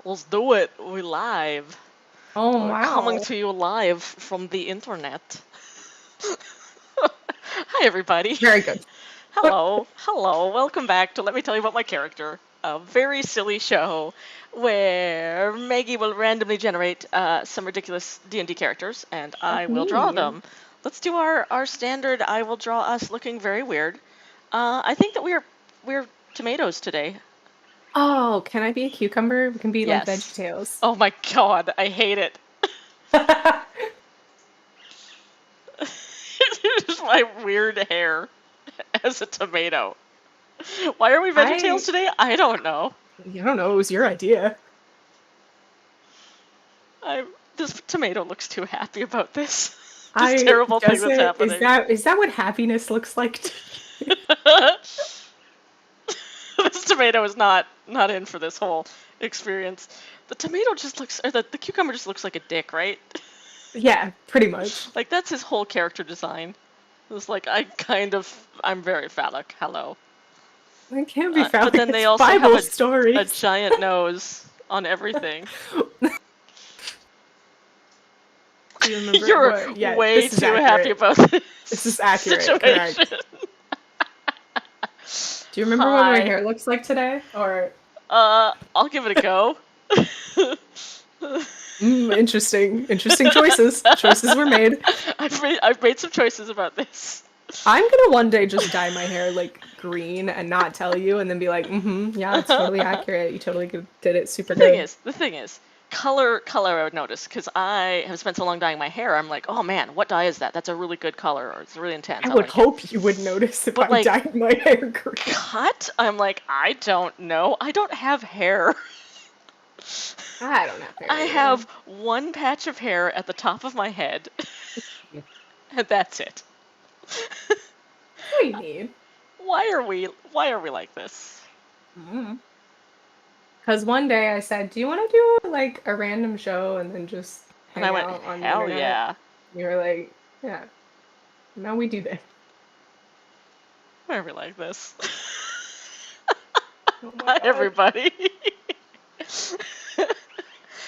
Let's do it. We live. Oh, We're coming wow. to you live from the internet. Hi, everybody. Very good. Hello. Hello. Welcome back to Let Me Tell You About My Character, a very silly show where Maggie will randomly generate some ridiculous D&D characters, and I That's will draw me. them. Let's do our standard. I will draw us looking very weird. I think that we're tomatoes today. Oh, can I be a cucumber? We can be like Yes. VeggieTales. Oh my God, I hate it. It's my weird hair as a tomato. Why are we VeggieTales I today? I don't know. don't know, it was your idea. I This tomato looks too happy about this. This I terrible thing does that's it happening. is that what happiness looks like to you? This tomato is not in for this whole experience. The tomato just looks, or the cucumber just looks like a dick, right? Yeah, pretty much. Like that's his whole character design. It's like I'm very phallic. Hello. It can't be But found. then they It's also have Bible a stories. giant nose on everything. Do you remember You're what? Yeah, way this is too happy accurate. about This is this accurate, situation. correct. Do you remember what my Hi. hair looks like today? Or I'll give it a go. interesting. Interesting choices. Choices were made. I've made some choices about this. I'm gonna one day just dye my hair like green and not tell you, and then be like, yeah, it's totally accurate. You totally did it super good. The thing is, color I would notice because I have spent so long dyeing my hair. I'm like, oh man, what dye is that? That's a really good color, or it's really intense. I I would like it. hope you would notice if But I like dyed my hair green. cut, I'm like, I don't know. I don't have hair. I don't have hair I either. have one patch of hair at the top of my head, and that's it. That's what you need. Why are we like this? Because one day I said, "Do you want to do like a random show and then just And I hang went, out on the hell internet?" yeah. And you were like, "Yeah." Now we do this. Why are we like this? Oh my Hi god. everybody.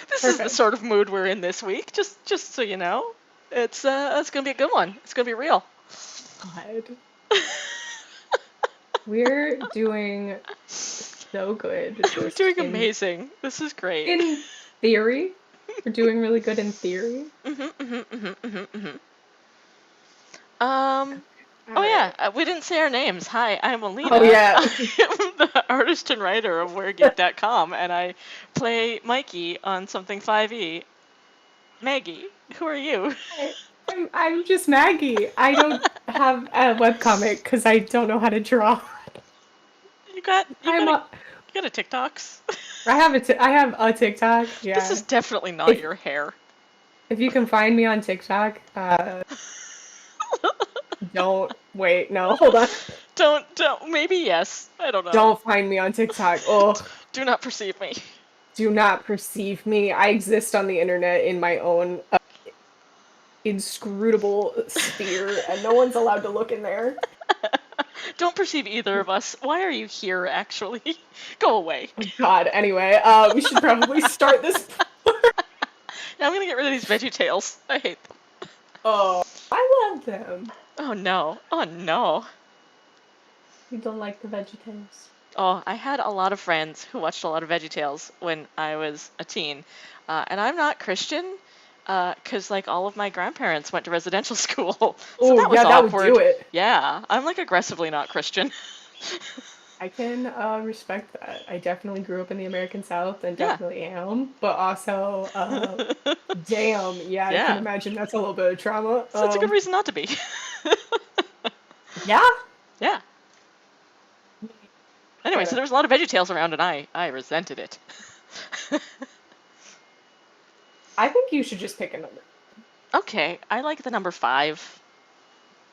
This is the Perfect. sort of mood we're in this week, just so you know. It's gonna be a good one. It's gonna be real. God. We're doing so good We're just doing amazing. This is great. in theory. We're doing really good in theory. Um. All Oh yeah, right. we didn't say our names. Hi, I'm Oh Alina. yeah. I'm the artist and writer of Weirdoes.com, and I play Mikey on something 5e. Maggie, who are you? I'm just Maggie. I don't have a webcomic because I don't know how to draw. You got you I'm got a a you got a TikToks? I have a TikTok. This is Yeah. definitely not If your hair. if you can find me on TikTok, don't wait. No, hold on. Don't. Maybe yes. I don't know. Don't find me on TikTok. Oh, Do not perceive me. do not perceive me. I exist on the internet in my own inscrutable sphere, and no one's allowed to look in there. Don't perceive either of us. Why are you here, actually? Go away. Oh God. Anyway, we should probably start this. Now I'm gonna get rid of these Veggie Tales. I hate them. Oh, I love them. Oh no. Oh no. You don't like the VeggieTales? Oh, I had a lot of friends who watched a lot of Veggie Tales when I was a teen. And I'm not Christian, because like all of my grandparents went to residential school. So Oh that was yeah, that would do awkward. it. Yeah, I'm like aggressively not Christian. I can respect that. I definitely grew up in the American South and Yeah. definitely am, but also, damn, yeah, I can Yeah. imagine that's a little bit of trauma. So it's a good reason not to be. Yeah, Yeah. Anyway, so gotta. there was a lot of Veggie Tales around, and I resented it. I think you should just pick a number. Okay, I like the number 5.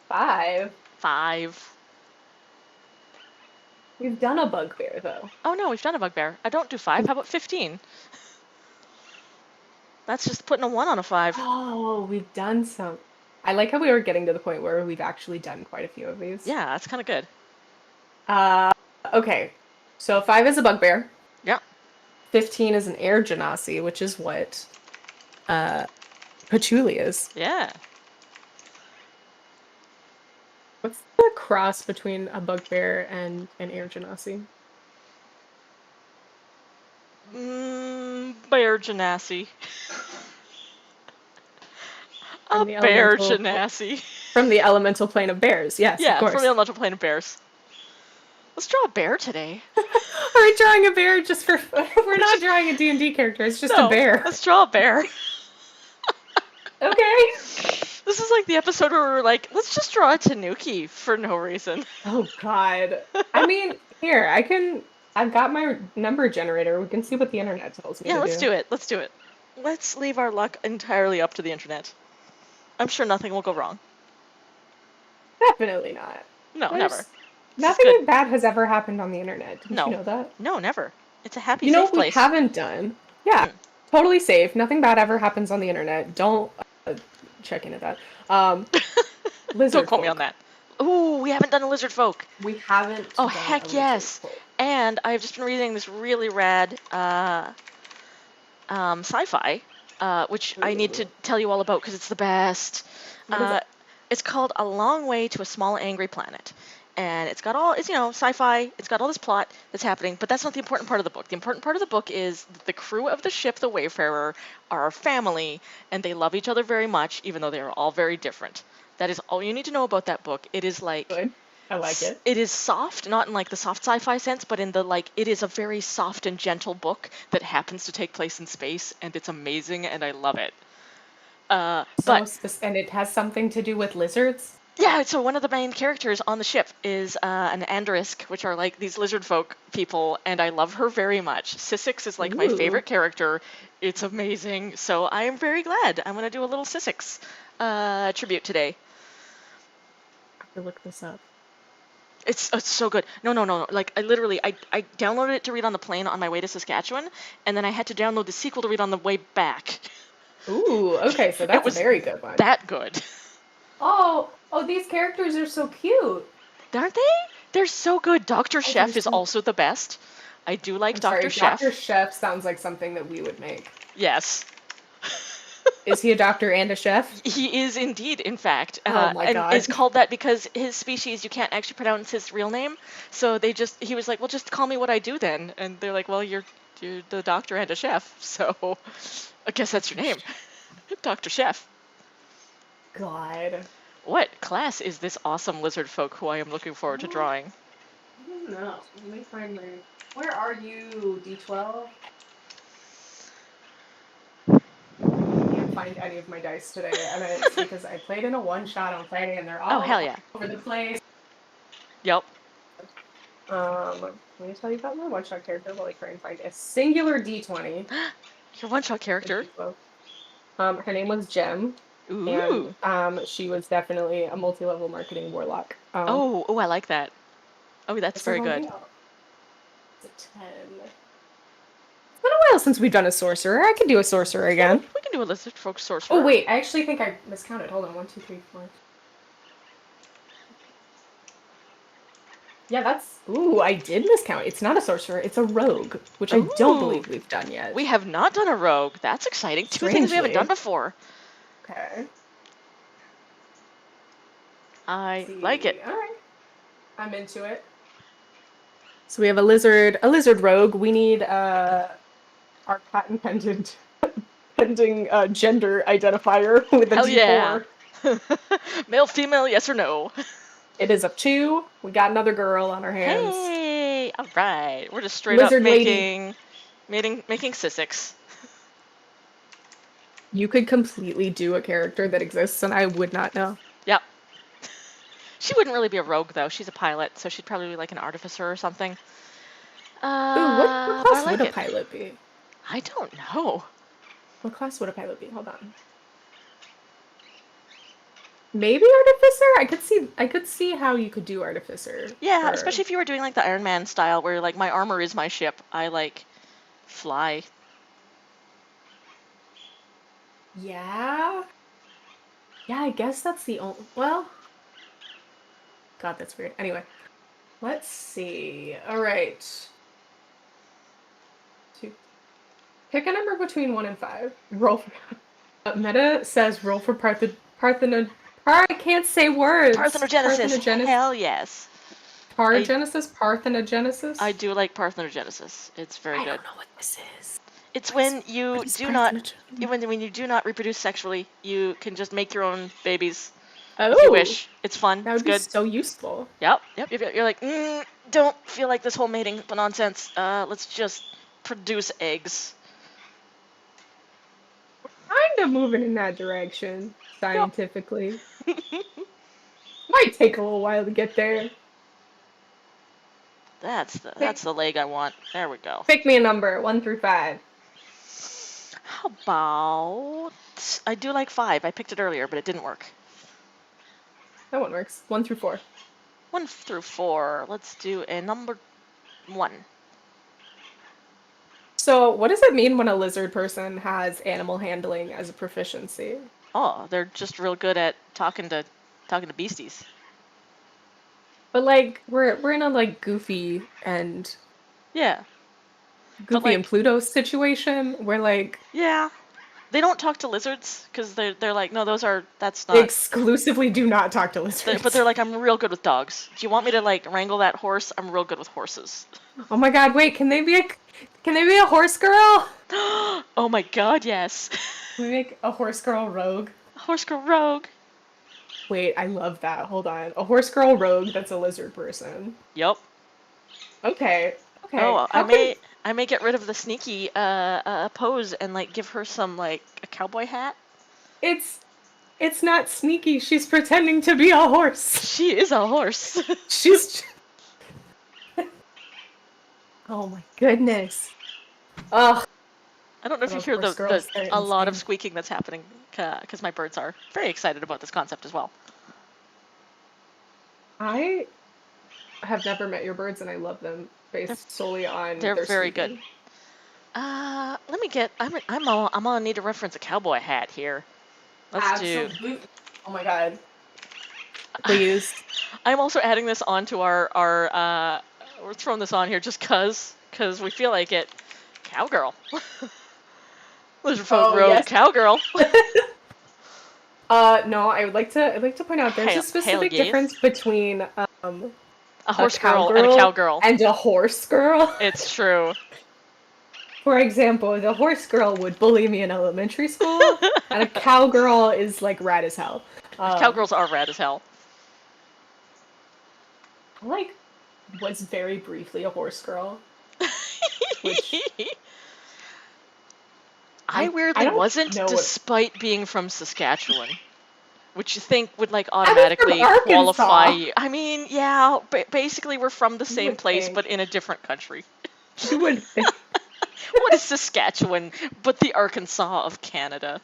5. 5. We've done a bugbear though. Oh no, we've done a bugbear. I don't do 5. How about 15? That's just putting a 1 on a 5. Oh, we've done some. I like how we were getting to the point where we've actually done quite a few of these. Yeah, that's kind of good. Uh, okay. So 5 is a bugbear. Yeah. 15 is an air genasi, which is what patchouli is. Yeah. What's the cross between a bugbear and an air genasi? Bear genasi. A From the bear elemental genasi. from the elemental plane of bears. Yes, of Yeah, from course. the elemental plane of bears. Let's draw a bear today. Are we drawing a bear just for fun? We're not drawing a D&D character. It's just a bear. Let's draw a bear. Okay. This is like the episode where we were like, let's just draw a tanuki for no reason. Oh God. I mean, here, I've got my number generator. We can see what the internet tells me Yeah, to let's do it. Let's do it. Let's leave our luck entirely up to the internet. I'm sure nothing will go wrong. Definitely not. No, There's- never. Nothing bad has ever happened on the internet. Didn't you know that? No, never. It's a happy, You know safe what we place. haven't done? Yeah, totally safe. Nothing bad ever happens on the internet. Don't check into that. Lizard Don't quote me folk. on that. Ooh, we haven't done a lizard folk. We haven't. Oh, done a heck lizard yes. folk. And I've just been reading this really rad sci-fi, which I need to tell you all about because it's the best. What is it? It's called A Long Way to a Small Angry Planet. And it's got all, it's, sci-fi, it's got all this plot that's happening, but that's not the important part of the book. The important part of the book is the crew of the ship, the Wayfarer, are a family, and they love each other very much, even though they are all very different. That is all you need to know about that book. It is like... Good. I like it. It is soft, not in like the soft sci-fi sense, but in the like, it is a very soft and gentle book that happens to take place in space, and it's amazing, and I love it. And it has something to do with lizards? Yeah, so one of the main characters on the ship is an Andarisk, which are like these lizard folk people, and I love her very much. Sissix is like my favorite character. It's amazing. So I am very glad. I'm going to do a little Sissix tribute today. I have to look this up. It's so good. No. Like, I downloaded it to read on the plane on my way to Saskatchewan, and then I had to download the sequel to read on the way back. Ooh, okay, so that's a very good one. That good. Oh, these characters are so cute. Aren't they? They're so good. Dr. Chef is also the best. I do like Dr. Chef. Dr. Chef sounds like something that we would make. Yes. Is he a doctor and a chef? He is indeed, in fact. Oh my God. And it's called that because his species, you can't actually pronounce his real name. So he was like, well, just call me what I do then. And they're like, well, you're the doctor and a chef. So I guess that's your name. Dr. Chef. God. What class is this awesome lizard folk who I am looking forward to drawing? I don't know. Let me find my... Where are you, D12? I can't find any of my dice today, and it's because I played in a one-shot on Friday, and they're all hell yeah. over the place. Yep. Let me tell you about my one-shot character while I try and find a singular D20. Your one-shot character? Her name was Jem. Ooh. And she was definitely a multi-level marketing warlock. I like that. Oh, that's very good. It's a 10. It's been a while since we've done a sorcerer. I can do a sorcerer again. We can do a lizard folk sorcerer. Oh, wait. I actually think I miscounted. Hold on. 1, 2, 3, 4. Yeah, that's... Ooh, I did miscount. It's not a sorcerer. It's a rogue, which I don't believe we've done yet. We have not done a rogue. That's exciting. Strangely. 2 things we haven't done before. Okay. I like it. All right. I'm into it. So we have a lizard rogue. We need our patent pending gender identifier with a Hell D4. Yeah. Male, female, yes or no? It is a 2. We got another girl on our hands. Hey, all right. We're just straight Lizard up making Sissix. You could completely do a character that exists, and I would not know. Yep. She wouldn't really be a rogue, though. She's a pilot, so she'd probably be like an artificer or something. Ooh, what class would a pilot be? I don't know. What class would a pilot be? Hold on. Maybe artificer? I could see how you could do artificer. Yeah, especially if you were doing like the Iron Man style, where like my armor is my ship. I like fly. Yeah. Yeah, I guess that's the only... Well... God, that's weird. Anyway. Let's see. Alright. Pick a number between 1 and 5. Roll for... Meta says roll for I can't say words. Parthenogenesis. Hell yes. Parthenogenesis? I do like parthenogenesis. It's very good. I don't know what this is. It's when you do not when you do not reproduce sexually, you can just make your own babies if you wish. It's fun. That would it's good. be so useful. Yep. You're like, don't feel like this whole mating nonsense. Let's just produce eggs. Kind of moving in that direction, scientifically. Might take a little while to get there. That's the leg I want. There we go. Pick me a number, 1 through 5. How about... I do like 5. I picked it earlier, but it didn't work. That one works. 1 through 4. 1 through 4. Let's do a number 1. So, what does it mean when a lizard person has animal handling as a proficiency? Oh, they're just real good at talking to beasties. But like, we're in a like Goofy and Pluto situation where like they don't talk to lizards because they're like, no, that's not. They exclusively do not talk to lizards. But they're like, I'm real good with dogs. Do you want me to like wrangle that horse? I'm real good with horses. Oh my god! Wait, can they be a horse girl? Oh my god, yes. Can we make a horse girl rogue? A horse girl rogue. Wait, I love that. Hold on. A horse girl rogue that's a lizard person. Yep. Okay. Oh, I may get rid of the sneaky pose and like give her some like a cowboy hat. It's not sneaky. She's pretending to be a horse. She is a horse. She's Oh my goodness. Ugh. I don't know if you hear a lot of squeaking that's happening because my birds are very excited about this concept as well. I have never met your birds and I love them based solely on they're their very squeaking. good. Let me get. I'm gonna need to reference a cowboy hat here. Let's do. Oh my god. Please. I'm also adding this onto our we're throwing this on here just cause we feel like it. Cowgirl. Lizard folk rogue yes. Cowgirl. No, I'd like to point out there's a specific difference between a horse girl and a cowgirl. And a horse girl. It's true. For example, the horse girl would bully me in elementary school, and a cowgirl is like rad as hell. Cowgirls are rad as hell. I was very briefly a horse girl. Which I weirdly wasn't, despite being from Saskatchewan, which you think would like automatically qualify you. I mean, yeah, basically we're from the same place, but in a different country. You would think. What is Saskatchewan but the Arkansas of Canada?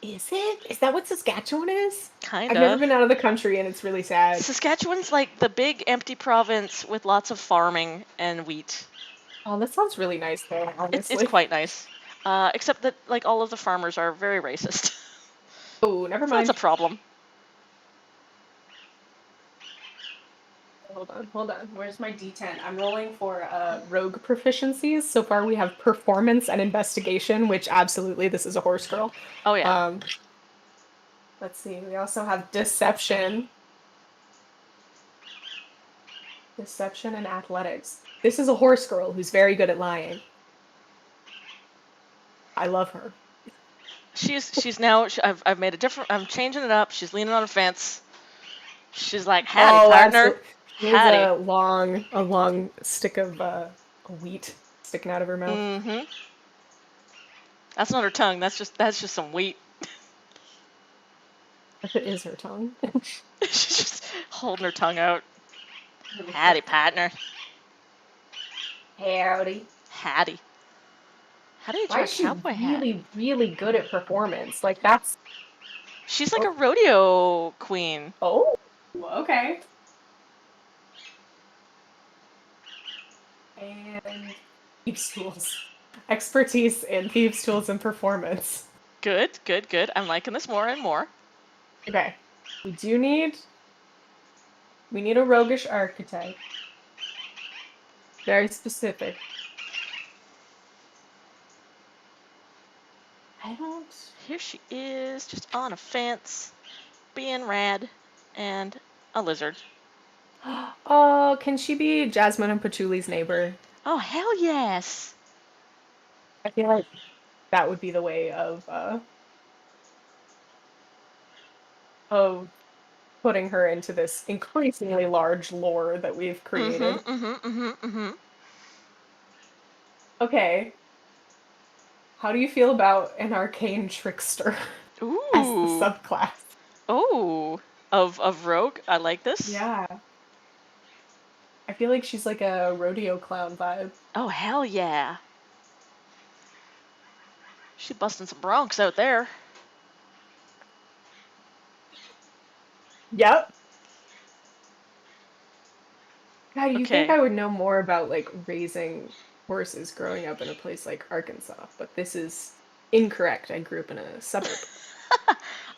Is it? Is that what Saskatchewan is? Kinda. I've never been out of the country and it's really sad. Saskatchewan's like the big empty province with lots of farming and wheat. Oh, that sounds really nice though, honestly. It's quite nice. Except that like all of the farmers are very racist. Oh, never mind. That's a problem. Hold on. Where's my D10? I'm rolling for rogue proficiencies. So far we have performance and investigation, which absolutely this is a horse girl. Oh yeah. Let's see. We also have deception. Deception and athletics. This is a horse girl who's very good at lying. I love her. She's now. I've made a different. I'm changing it up. She's leaning on a fence. She's like, "Howdy, partner." Absolutely. There's a long stick of wheat sticking out of her mouth. Mm-hmm. That's not her tongue. That's just some wheat. If it is her tongue. She's just holding her tongue out. Howdy, partner. Howdy. Howdy. How do you draw a cowboy hat? Really, really good at performance. Like that's. She's like a rodeo queen. Oh, okay. And thieves' tools. Expertise in thieves' tools and performance. Good. I'm liking this more and more. Okay. We need a roguish archetype. Very specific. I don't. Here she is, just on a fence, being rad, and a lizard. Oh, can she be Jasmine and Patchouli's neighbor? Oh, hell yes! I feel like that would be the way of putting her into this increasingly large lore that we've created. Okay, how do you feel about an arcane trickster as the Ooh. subclass? Oh. Of rogue? I like this. Yeah, I feel like she's like a rodeo clown vibe. Oh, hell yeah. She busting some broncs out there. Yep. God, you think Okay. I would know more about like raising horses growing up in a place like Arkansas, but this is incorrect. I grew up in a suburb.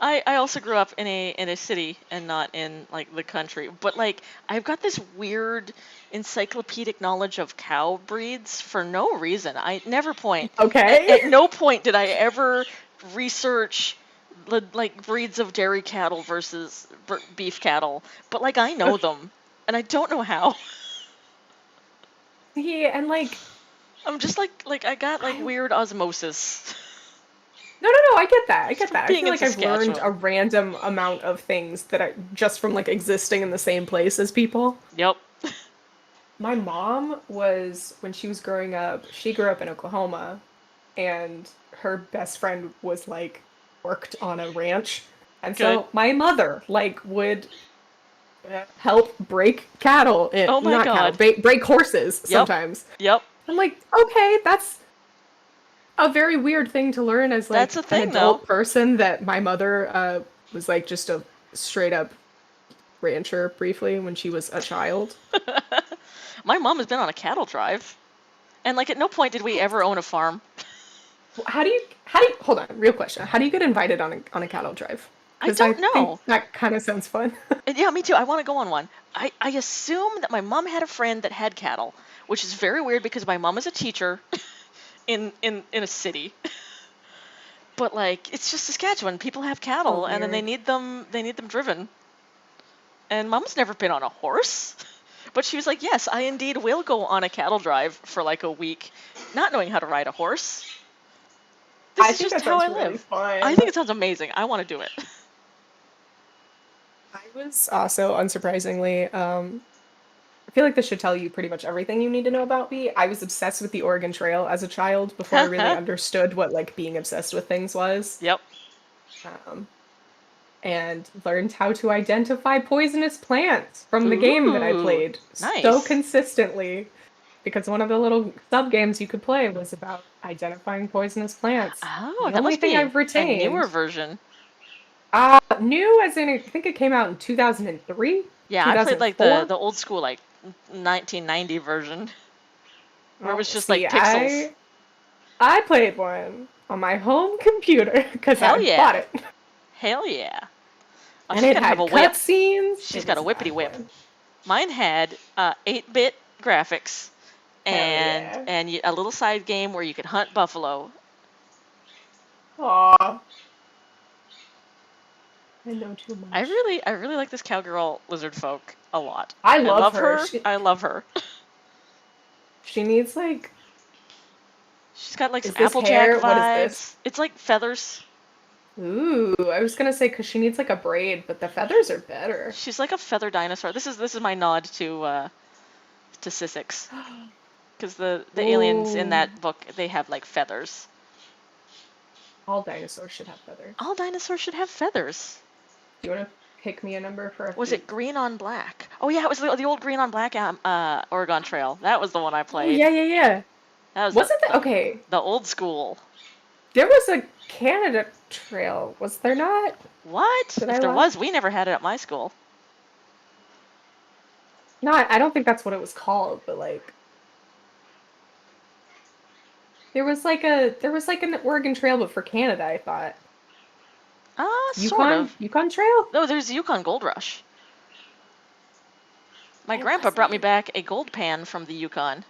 I also grew up in a city and not in like the country. But like I've got this weird encyclopedic knowledge of cow breeds for no reason. I never point. At Okay. no point did I ever research the like breeds of dairy cattle versus beef cattle. But like I know them, and I don't know how. Yeah, and like I'm just like I got like I weird osmosis no, I get that. I just get from that. I being feel in like I've learned a Saskatchewan. random amount of things that I just from like existing in the same place as people. Yep. My mom was when she was growing up, she grew up in Oklahoma and her best friend was like worked on a ranch. And Good. so my mother like would help break cattle, Oh my not cattle, God. break horses Yep. sometimes. Yep. I'm like, okay, that's a very weird thing to learn as That's like a an thing though. adult person that my mother was like just a straight up rancher briefly when she was a child. My mom has been on a cattle drive, and like at no point did we ever own a farm. How do you hold on, real question. How do you get invited on a cattle drive? I Because I don't think know. that kind of sounds fun. And yeah, me too. I want to go on one. I assume that my mom had a friend that had cattle, which is very weird because my mom is a teacher in a city. But like it's just Saskatchewan. People have So cattle, and then weird. they need them driven. And mom's never been on a horse. But she was like, yes, I indeed will go on a cattle drive for like a week, not knowing how to ride a horse. This I is think just that how sounds I really live. I fun. think it sounds amazing. I want to do it. I was also unsurprisingly, I feel like this should tell you pretty much everything you need to know about me. I was obsessed with the Oregon Trail as a child before I really understood what like being obsessed with things was. Yep. Um, and learned how to identify poisonous plants from the game that I Ooh, played so nice. consistently because one of the little sub games you could play was about identifying poisonous plants. Oh, The that only must thing be I've a newer retained. version. New as in I think it came out in 2003, Yeah, I played like the 2004. the old school like 1990 version where it Oh, was just see, like pixels. I played one on my home computer because Hell I bought yeah. it. Hell yeah. Oh, And she's it got to have a had whip. cutscenes. She's It got a was whippity not whip. fun. Mine had 8-bit graphics Hell and yeah. a little side game where you could hunt buffalo. Aw, I know too much. I really like this cowgirl lizard folk a lot. I I love love her. her. I love her. She needs like, She's got like some is this Applejack hair? What is this? vibes. It's like feathers. Ooh, I was gonna say because she needs like a braid, but the feathers are better. She's like a feather dinosaur. This is my nod to Sisyx because the aliens in Ooh, that book they have like feathers. all dinosaurs should have feathers. All dinosaurs should have feathers. Do you want to pick me a number for a Was it fate? green on black? Oh yeah, it was the old green on black Oregon Trail. That was the one I Oh played. yeah, yeah, yeah. That was Wasn't that okay? the old school. There was a Canada Trail, was there not? What? Did If I there lie? was, we never had it at my school. Not, I don't think that's what it was called, but like there was like an Oregon Trail, but for Canada, I thought. Sort of. Yukon Trail? No, there's the Yukon Gold Rush. My It grandpa brought me wasn't. back a gold pan from the Yukon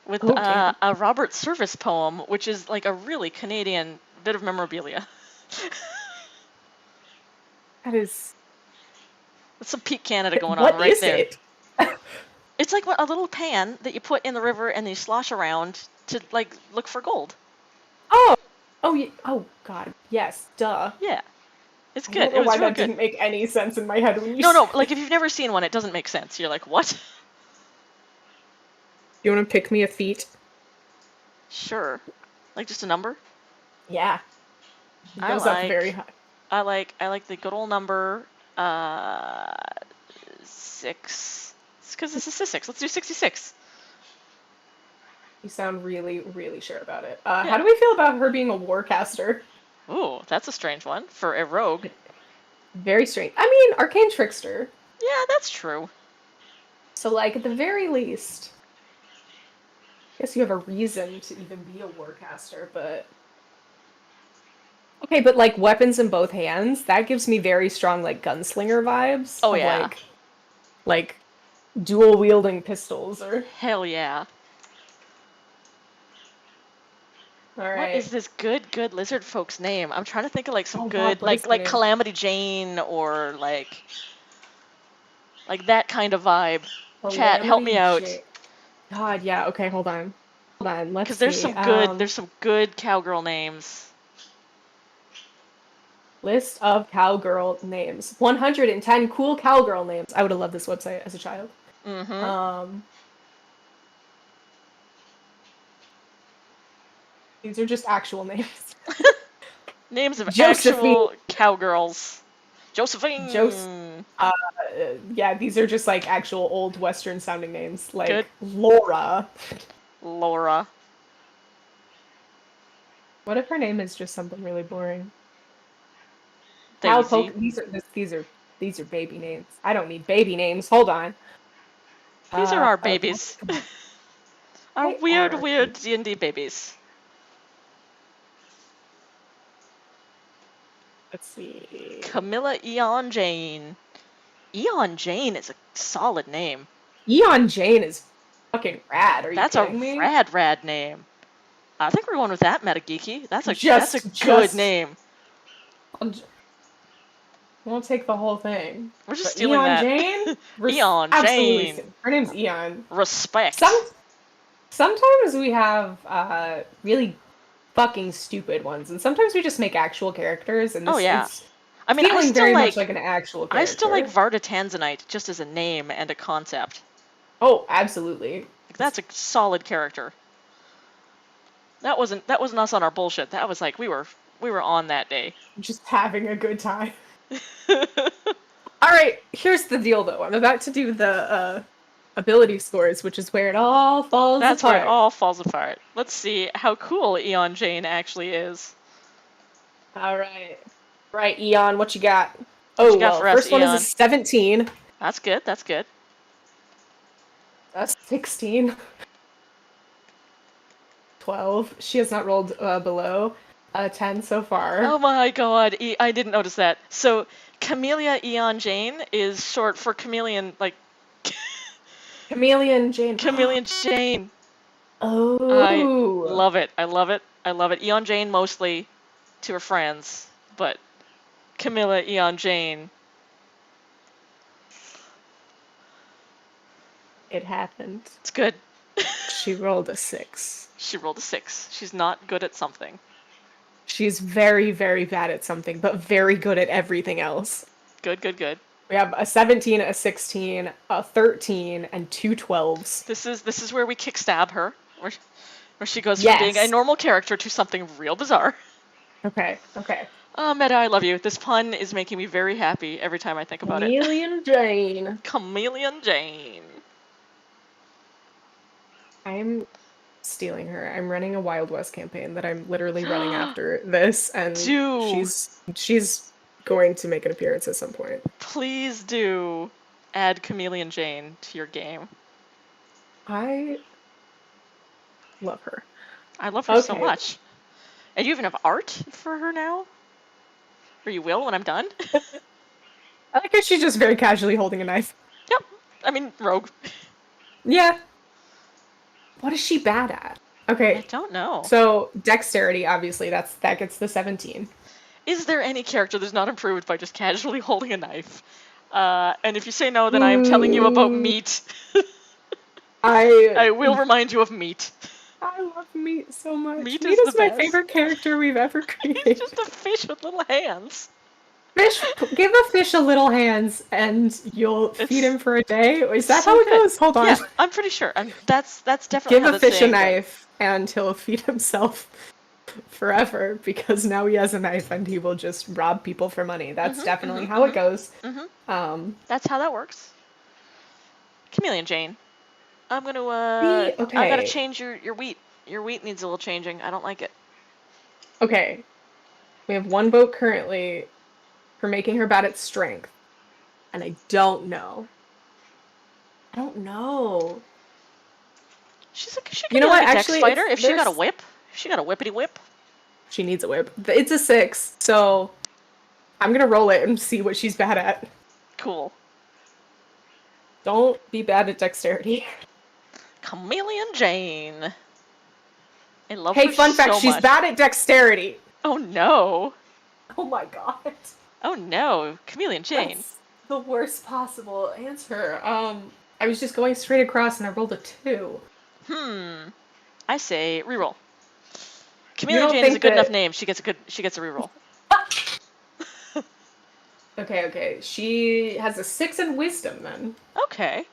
with Oh damn. a Robert Service poem, which is like a really Canadian bit of memorabilia. That is. That's some peak Canada going on What right is there. it? It's like a little pan that you put in the river and you slosh around to like look for gold. Oh, oh God, yes, duh. Yeah, it's I good. don't It know was why real that good. didn't make any sense in my head when you No, said like it. if you've never seen one, it doesn't make sense. You're like, what? You want to pick me a feat? Sure. Like just a number? Yeah. It I goes up very high. I like the good old number 6. It's because this is 6. Let's do 66. You sound really, really sure about it. Yeah. How do we feel about her being a warcaster? Ooh, that's a strange one for a rogue. Very strange. I mean, Arcane Trickster. Yeah, that's true. So, like, at the very least, I guess you have a reason to even be a warcaster, but... Okay, but, like, weapons in both hands, that gives me very strong, like, gunslinger vibes. Oh, of, yeah. Like, dual-wielding pistols, or... Hell yeah. Alright. What is this good lizard folk's name? I'm trying to think of like some Oh, good God, what is her name? Calamity Jane or like that kind of vibe. Chat, help me out. God, yeah. Okay, hold on. Let's see. Because there's some good cowgirl names. List of cowgirl names. 110 cool cowgirl names. I would have loved this website as a child. Mm-hmm. These are just actual names. Names of Josephine. actual cowgirls. Josephine. Yeah, these are just like actual old Western sounding names. Like Good. Laura. Laura. What if her name is just something really boring? Daisy. These are baby names. I don't need baby names. Hold on. These are our babies. Our weird D&D babies. Let's see. Camilla Eon Jane. Eon Jane is a solid name. Eon Jane is fucking rad. Are you kidding me? That's a rad name. I think we're going with that, Metageeky. That's a good name. Won't take the whole thing. We're just stealing Eon that. Jane? Eon absolutely. Jane. Her name's Eon. Respect. Sometimes we have really fucking stupid ones, and sometimes we just make actual characters. And this, I mean, feeling very much like an actual character. I still like Varda Tanzanite just as a name and a concept. Oh, absolutely. Like, that's a solid character. That wasn't us on our bullshit. That was like we were on that day. Just having a good time. Alright, here's the deal though. I'm about to do the ability scores, which is where it all falls apart. That's where it all falls apart. Let's see how cool Eon Jane actually is. Alright. Right, Eon, what you got? First one is a 17. That's good, that's good. That's 16. 12. She has not rolled below 10 so far. Oh my god, I didn't notice that. So, Camellia Eon Jane is short for chameleon, like... Chameleon Jane. Chameleon Jane. Oh. I love it. I love it. I love it. Eon Jane mostly to her friends, but Camilla Eon Jane. It happened. It's good. She rolled a 6. She rolled a 6. She's not good at something. She's very, very bad at something, but very good at everything else. Good, good, good. We have a 17, a 16, a 13, and 2 12s. This is where we kick stab her, where she goes from being a normal character to something real bizarre. Okay. Meta, I love you. This pun is making me very happy every time I think about it. Chameleon Jane. Chameleon Jane. I'm stealing her. I'm running a Wild West campaign that I'm literally running after this, and she's going to make an appearance at some point. Please do add Chameleon Jane to your game. I love her. I love her so much. And you even have art for her now? Or you will when I'm done? I like how she's just very casually holding a knife. Yep. I mean, rogue. Yeah. What is she bad at? Okay. I don't know. So dexterity, obviously, that gets the 17. Is there any character that's not improved by just casually holding a knife? And if you say no, then I am telling you about meat. I will remind you of meat. I love meat so much. Meat Meat is is the my best. favorite character we've ever created. It's just a fish with little hands. Fish, give a fish a little hands and you'll feed him for a day. Is that so how it good. goes? Hold on. Yeah, I'm pretty sure. That's definitely Give how a the fish a saying goes. knife and he'll feed himself forever because now he has a knife and he will just rob people for money. That's definitely how it goes. That's how that works. Chameleon Jane. I'm gonna Okay. I gotta change your wheat. Your wheat needs a little changing. I don't like it. Okay. We have one vote currently for making her bad at strength. And I don't know. I don't know. She could You know be what? like a Actually, dex fighter if she got a there's- whip. If she got a whippity whip. She needs a whip. It's a 6, so I'm gonna roll it and see what she's bad at. Cool. Don't be bad at dexterity. Chameleon Jane. I love her Hey, fun fact, so she's much. bad at dexterity. Oh no. Oh my god. Oh no. Chameleon Jane. That's the worst possible answer. I was just going straight across and I rolled a 2. I say reroll. Chameleon don't Jane is a think good enough that- name. She gets a reroll. Okay. She has a 6 in wisdom then. Okay.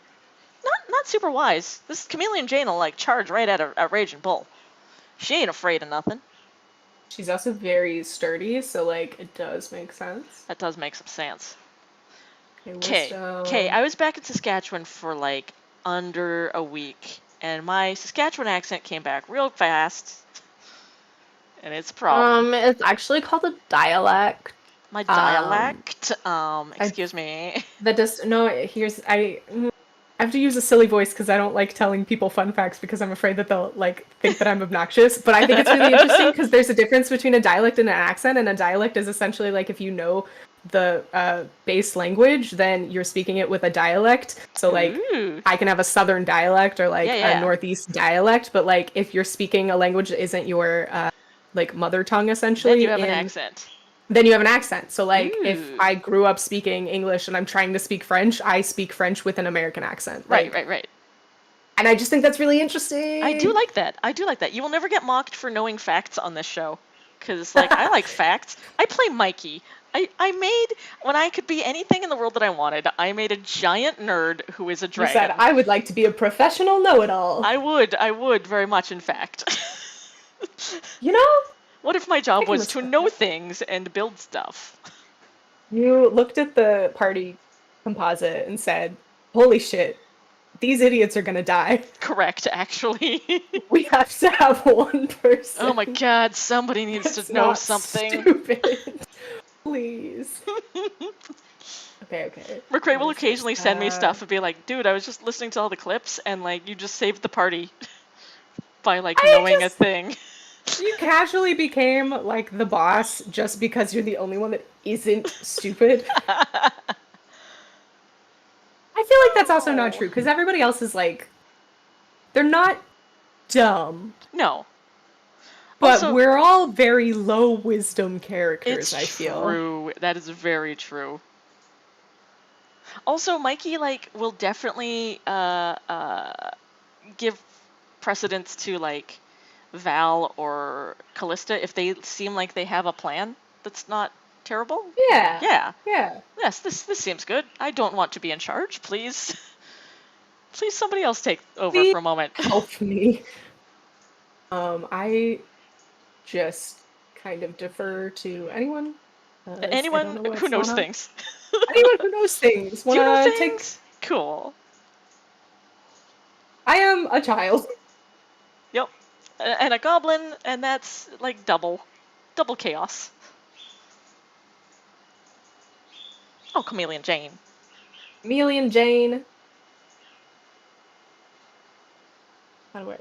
Not super wise. This Chameleon Jane will like charge right at a raging bull. She ain't afraid of nothing. She's also very sturdy, so like it does make sense. That does make some sense. Okay. Okay, I was back in Saskatchewan for like under a week, and my Saskatchewan accent came back real fast, and it's a problem. It's actually called a dialect. My dialect. Excuse me. That does no. I have to use a silly voice because I don't like telling people fun facts because I'm afraid that they'll like think that I'm obnoxious. But I think it's really interesting because there's a difference between a dialect and an accent, and a dialect is essentially like if you know the base language, then you're speaking it with a dialect. So like Ooh. I can have a southern dialect or like Yeah. a northeast dialect, but like if you're speaking a language that isn't your like mother tongue essentially, Then you have an accent. Then you have an accent. So like if Ooh. I grew up speaking English and I'm trying to speak French, I speak French with an American accent. Right. And I just think that's really interesting. I do like that. You will never get mocked for knowing facts on this show. Because, like, I like facts. I play Mikey. I made, when I could be anything in the world that I wanted, I made a giant nerd who is a dragon. You said, I would like to be a professional know-it-all. I would very much, in fact. You know? What if my job was to know things and build stuff? You looked at the party composite and said, holy shit, these idiots are gonna die. Correct, actually. We have to have one person. Oh my god, somebody needs to know something. Stupid. Please. Okay. McRae will occasionally send me stuff and be like, dude, I was just listening to all the clips and like you just saved the party by like knowing a thing. You casually became like the boss just because you're the only one that isn't stupid. I feel like that's also not true because everybody else is like, they're not dumb. No. But Also, we're all very low wisdom characters, it's I feel. True. That is very true. Also, Mikey like will definitely give precedence to like Val or Callista if they seem like they have a plan that's not terrible. Yeah. Yes, this seems good. I don't want to be in charge. Please somebody else take over for a moment. Help me. I just kind of defer to anyone. Anyone who knows things. Anyone who knows things. Do you know Wanna things? Cool. I am a child. Yep. And a goblin, and that's like double chaos. Oh, Chameleon Jane. Chameleon Jane. I'm gonna.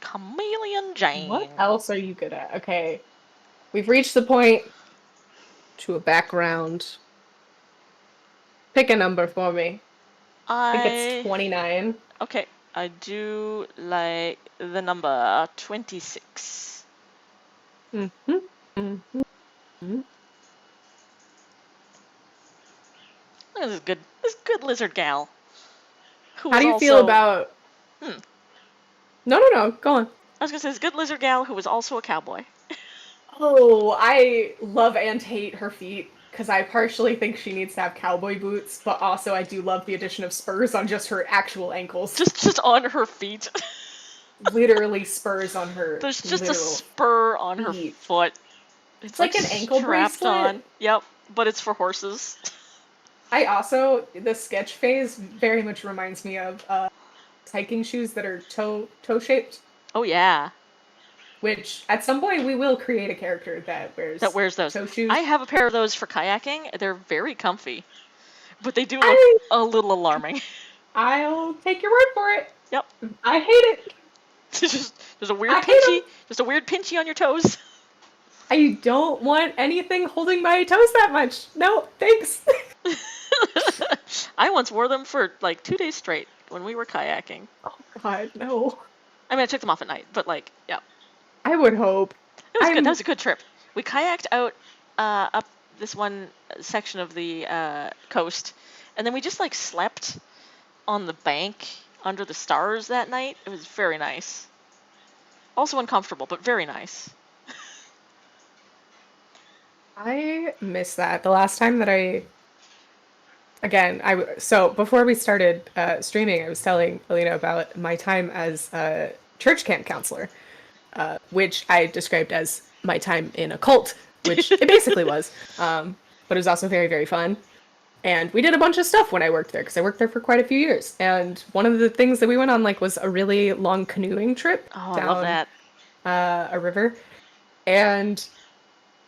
Chameleon Jane. What else are you good at? Okay. We've reached the point to a background. Pick a number for me. I think it's 29. Okay. I do like the number 26. Mm-hmm. Mm-hmm. Look at this good lizard gal. Who How was do you feel also about... Hmm. No, go on. I was gonna say this good lizard gal who was also a cowboy. Oh, I love and hate her feet, because I partially think she needs to have cowboy boots, but also I do love the addition of spurs on just her actual ankles. Just on her feet. Literally spurs on her There's just a literal spur on her feet. foot. It's like an ankle strapped bracelet. on. Yep, but it's for horses. I also, the sketch phase very much reminds me of hiking shoes that are toe shaped, Oh yeah, which at some point we will create a character that that wears wears those. toe shoes. I have a pair of those for kayaking. They're very comfy, but they do look I a little alarming. I'll take your word for it. Yep. I hate it. There's a weird I hate 'em. pinchy. Just a weird pinchy on your toes. I don't want anything holding my toes that much. No, thanks. I once wore them for like 2 days straight when we were kayaking. Oh God, no. I mean, I took them off at night, but like, yeah, I would hope. it was good. That was a good trip. We kayaked out up this one section of the coast, and then we just like slept on the bank under the stars that night. It was very nice. Also uncomfortable, but very nice. I miss that. The last time that so before we started streaming, I was telling Alina about my time as a church camp counselor, which I described as my time in a cult, which it basically was. But it was also very, very fun. And we did a bunch of stuff when I worked there, because I worked there for quite a few years. And one of the things that we went on was a really long canoeing trip Oh, I love that. a river. And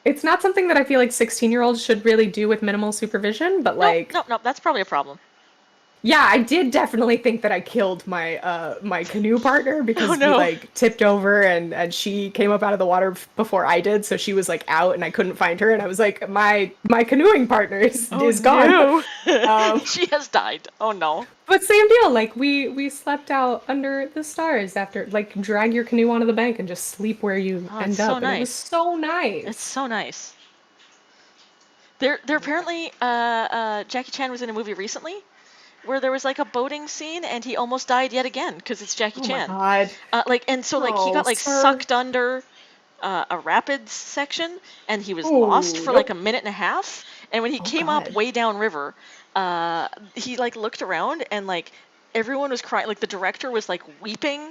it's not something that I feel like 16-year-olds should really do with minimal supervision, but No, that's probably a problem. yeah, I did definitely think that I killed my my canoe partner, because Oh, no. we tipped over and she came up out of the water before I did, so she was out and I couldn't find her, and I was like, my canoeing partner is gone. No. She has died. Oh no. But same deal, we slept out under the stars after drag your canoe onto the bank and just sleep where you Oh, end it's so up. And it was nice. so nice. It's so nice. There apparently Jackie Chan was in a movie recently where there was a boating scene and he almost died yet again because it's Jackie Chan. Oh my God. And so he Oh, got sir. sucked under a rapids section and he was Ooh, lost for nope. a minute and a half. And when he Oh, came up God. way downriver, he looked around and everyone was crying. The director was weeping.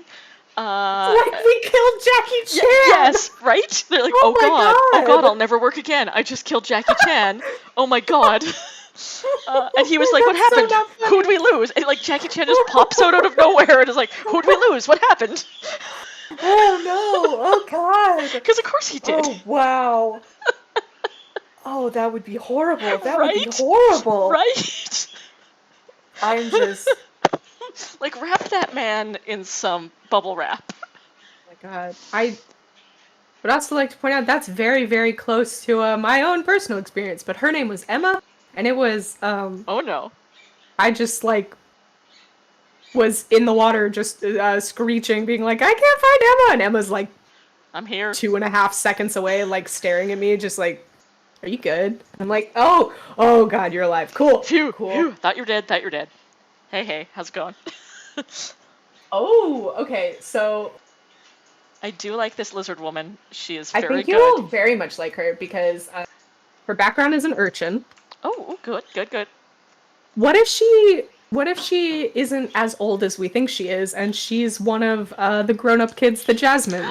We killed Jackie Chan! Yes, right? They're like, Oh my God, oh God. God, I'll never work again. I just killed Jackie Chan. Oh my God. And he was like, what That's so happened? not funny. Who'd we lose? And Jackie Chan just pops out of nowhere and is like, who'd we lose? What happened? Oh no! Oh God! Because of course he did. Oh wow! Oh, that would be horrible. That would be Right? horrible. Right? I'm just. Wrap that man in some bubble wrap. Oh my God! I would also like to point out that's very, very close to my own personal experience. But her name was Emma, and it was Oh no. I just was in the water just screeching, being like, I can't find Emma, and Emma's I'm here. 2.5 seconds away, staring at me, just are you good? I'm like, oh God, you're alive. Cool. Phew, Cool. phew. Thought you're dead. Hey, how's it going? Oh, okay, so I do like this lizard woman. She is I very think you good. will very much like her, because her background is an urchin. Oh, good. What if she isn't as old as we think she is, and she's one of the grown-up kids that Jasmine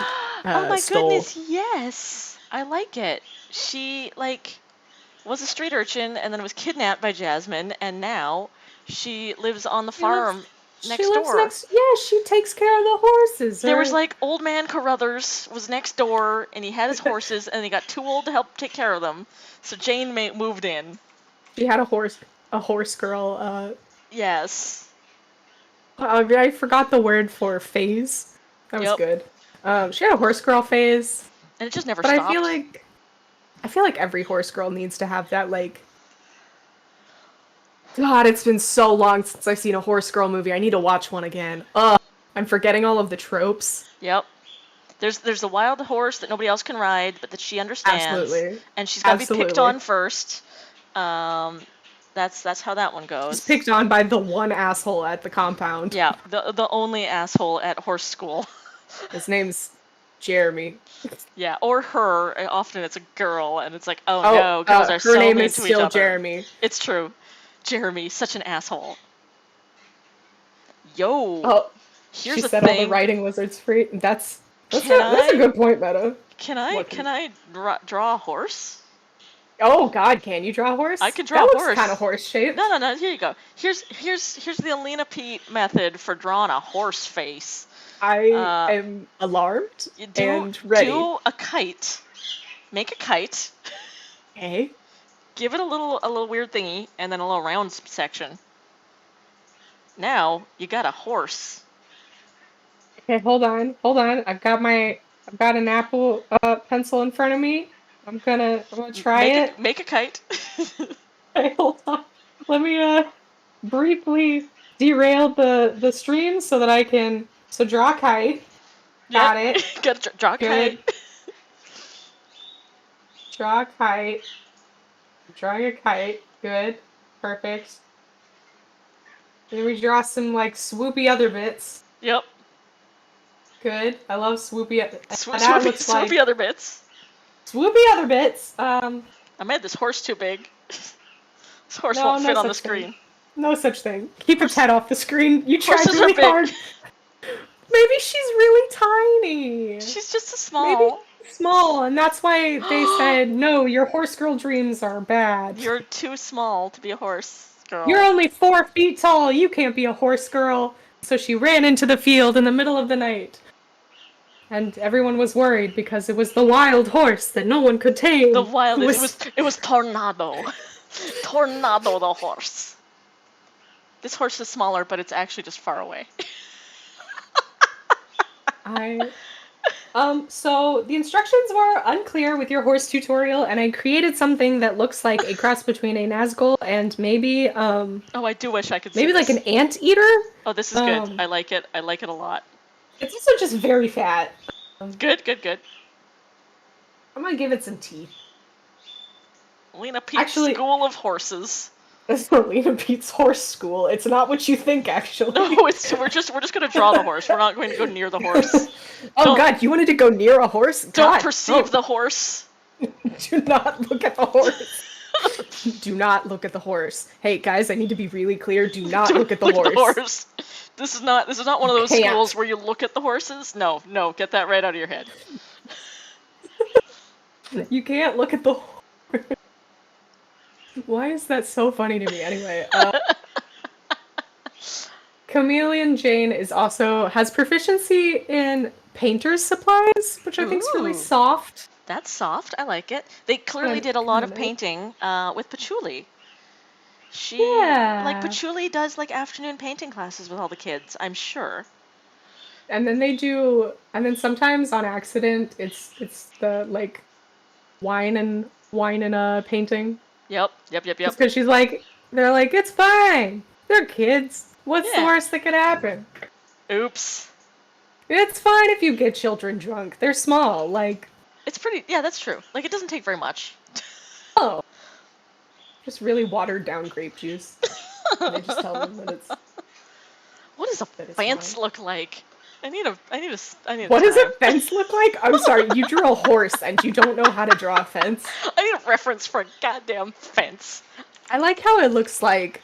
Oh my stole? goodness, yes. I like it. She was a street urchin and then was kidnapped by Jasmine and now she lives on the farm next door. Yeah, she takes care of the horses. There was old man Carruthers was next door and he had his horses and he got too old to help take care of them. So Jane moved in. She had a horse girl. Yes. I forgot the word for phase. That was Yep. good. She had a horse girl phase, And it just never but stopped. I feel like every horse girl needs to have that. God, it's been so long since I've seen a horse girl movie. I need to watch one again. Ugh. I'm forgetting all of the tropes. Yep. There's a wild horse that nobody else can ride, but that she understands, Absolutely. and she's got to be picked Absolutely. on first. That's how that one goes. She's picked on by the one asshole at the compound. Yeah, the only asshole at horse school. His name's Jeremy. Yeah, or her. Often it's a girl, and it's like, oh no, girls are her so name mean is to each still other. Jeremy. It's true. Jeremy, such an asshole. Yo. Oh, here's she a said thing. all the writing wizards free. That's a good point, Meta. Can I draw a horse? Oh God, can you draw a horse? I can draw a horse. That looks kind of horse shaped. No. Here you go. Here's the Alina Pete method for drawing a horse face. I am alarmed and ready. Do a kite. Make a kite. Okay. Give it a little weird thingy, and then a little round section. Now you got a horse. Okay, hold on. I've got an Apple pencil in front of me. I'm gonna try it. Make a kite. Okay, hold on. Let me briefly derail the stream so that I can draw a kite. Got it. Gotta draw a kite. Draw a kite. Drawing a kite. Good. Perfect. Then we draw some like swoopy other bits. Yep. Good. I love swoopy. Swoopy other bits. Swoopy other bits. I made this horse too big. This horse won't fit on the screen. No such thing. Keep its head off the screen. You tried Horses really are big. hard. Maybe she's really tiny. She's just a small. Maybe small, and that's why they said, no, your horse girl dreams are bad. You're too small to be a horse girl. You're only 4 feet tall. You can't be a horse girl. So she ran into the field in the middle of the night. And everyone was worried because it was the wild horse that no one could tame. The wild. It was Tornado. Tornado the horse. This horse is smaller, but it's actually just far away. So the instructions were unclear with your horse tutorial, and I created something that looks like a cross between a Nazgul and maybe, Oh, I do wish I could see maybe this. like an anteater? Oh, this is good. I like it. I like it a lot. It's also just very fat. Good. I'm gonna give it some teeth. Alina Pete's School of Horses. That's Alina Pete's horse school. It's not what you think, actually. No, we're just gonna draw the horse. We're not going to go near the horse. God, you wanted to go near a horse? Don't perceive the horse. Do not look at the horse. Do not look at the horse. Hey guys, I need to be really clear. Do not look at the horse. This is not one of those schools where you look at the horses. No, get that right out of your head. You can't look at the horse. Why is that so funny to me anyway? Chameleon Jane has proficiency in painter's supplies, which I think is really soft. That's soft. I like it. They clearly did a lot of painting with Patchouli. Patchouli does like afternoon painting classes with all the kids, I'm sure. And then sometimes on accident it's the like wine and painting. Yep. Just because they're like, it's fine. They're kids. What's the worst that could happen? Oops. It's fine if you get children drunk. They're small. Like. It's pretty. Yeah, that's true. Like it doesn't take very much. Oh. Just really watered down grape juice. And they just tell them that it's. What does a fence look like? I need a. What does a fence look like? I'm sorry, you drew a horse and you don't know how to draw a fence. I need a reference for a goddamn fence. I like how it looks like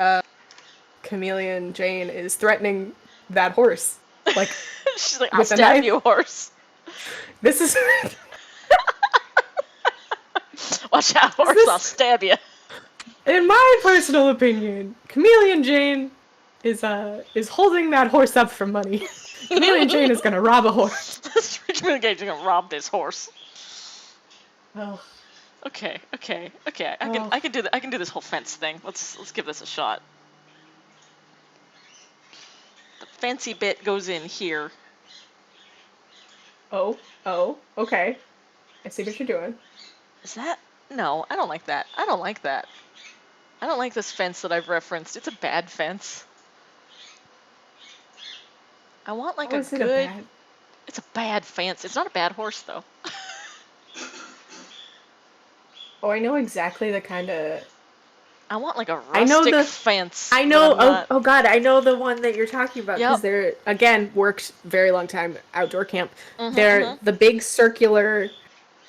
Chameleon Jane is threatening that horse. Like she's like, I'll stab you, horse. This is. Watch out, horse! I'll stab you. In my personal opinion, Chameleon Jane is holding that horse up for money. Chameleon Jane is gonna rob a horse. Chameleon Jane's gonna rob this horse. Oh. Okay. I can do this whole fence thing. Let's give this a shot. The fancy bit goes in here. Oh, okay. I see what you're doing. Is that? No, I don't like that. I don't like this fence that I've referenced. It's a bad fence. I want like How a is it a good. bad? It's a bad fence. It's not a bad horse though. Oh, I know exactly the kind of. I want like a I know rustic the. fence, I but know. I'm Oh, not. oh God, I know the one that you're talking about because Yep. they're again worked very long time outdoor camp. Mhm. They're Mhm. the big circular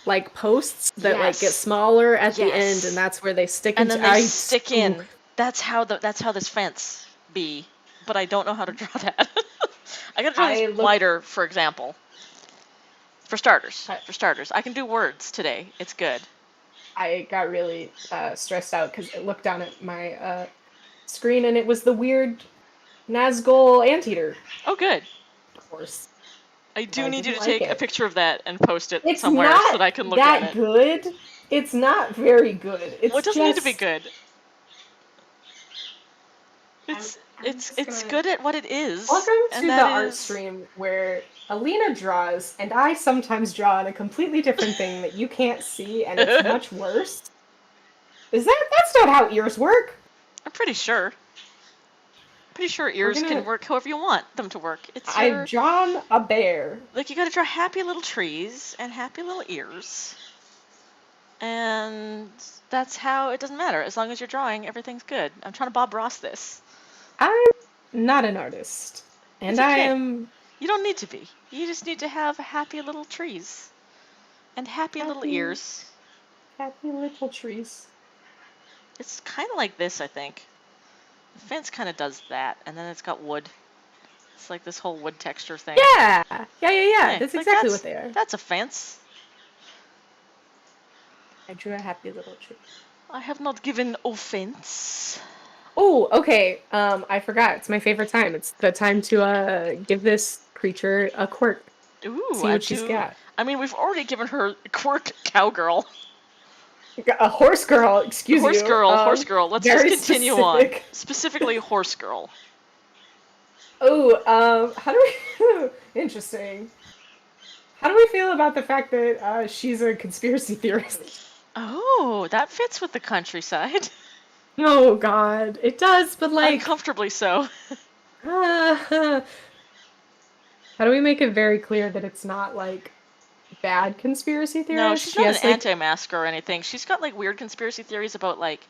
like posts that like get Yes. smaller at the end, and Yes. that's where they stick And then into. they I. stick Ooh, in. That's how this fence be. But I don't know how to draw that. I gotta draw this I looked. wider, for example. For starters. I, For starters. I can do words today. It's good. I got really stressed out because I looked down at my screen and it was the weird Nazgul anteater Oh, good. horse. I And do I need you didn't to like take a it. picture of that and post it It's somewhere so not that I can look at that it. good. It's not very good. Well, it It's doesn't need to be just. good. I'm, It's I'm it's just it's gonna. good at what it is, Welcome and to that the art is. stream where Alina draws and I sometimes draw on a completely different thing that you can't see and it's I'm much worse. That's not how ears work? pretty sure. Pretty sure We're ears can gonna. work however you want them to work. It's I've your drawn a bear. like you got to draw happy little trees and happy little ears, and that's how it doesn't matter as long as you're drawing. Everything's good. I'm trying to Bob Ross this. I'm not an artist. It's And I okay. am You don't need to be. You just need to have happy little trees and happy little happy, ears. happy little trees. It's kind of like this, I think. The fence kind of does that, and then it's got wood. It's like this whole wood texture thing. Yeah, yeah. Hey, That's like exactly what they are. that's a fence. I drew a happy little tree. I have not given offense. Oh, okay. I forgot. It's my favorite time. It's the time to give this creature a quirk. Ooh, See what she's got. I mean, we've already given her quirk cowgirl. A horse girl, excuse Horse you. girl, horse girl. Let's just Very continue on. specific. Specifically, horse girl. Oh, how do we? Interesting. How do we feel about the fact that she's a conspiracy theorist? Oh, that fits with the countryside. Oh God, it does, but like, Uncomfortably so. how do we make it very clear that it's not like bad conspiracy No, theorist? she's She not an has like, anti-masker or anything. She's got like weird conspiracy theories about like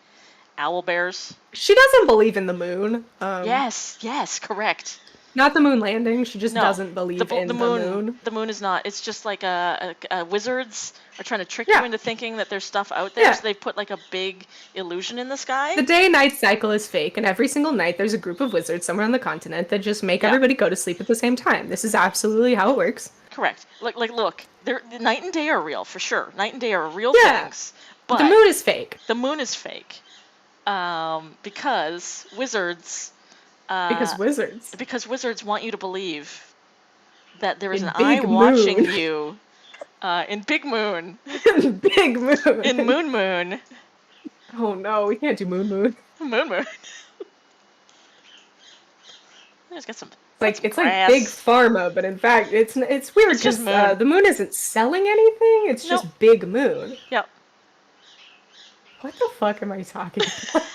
owl bears. she doesn't believe in the moon. Yes, correct. Not the moon landing. She just No, doesn't believe in the moon. The moon is not. It's just like wizards are trying to trick Yeah. you into thinking that there's stuff out there. Yeah. So they put like a big illusion in the sky. The day-night cycle is fake, and every single night there's a group of wizards somewhere on the continent that just make Yeah. everybody go to sleep at the same time. This is absolutely how it works. Correct. Look. Night and day are real for sure. Night and day are real Yeah. things. But But the moon is fake. the moon is fake. Because wizards. Because wizards. Because wizards want you to believe that there is In an Big eye watching Moon. you. In Big Moon. Big moon. In Moon. Oh no, we can't do moon. Moon. There's got some. It's grass. like big pharma, but in fact it's weird It's just because moon. the moon isn't selling anything. It's Nope. just big moon. Yep. What the fuck am I talking about?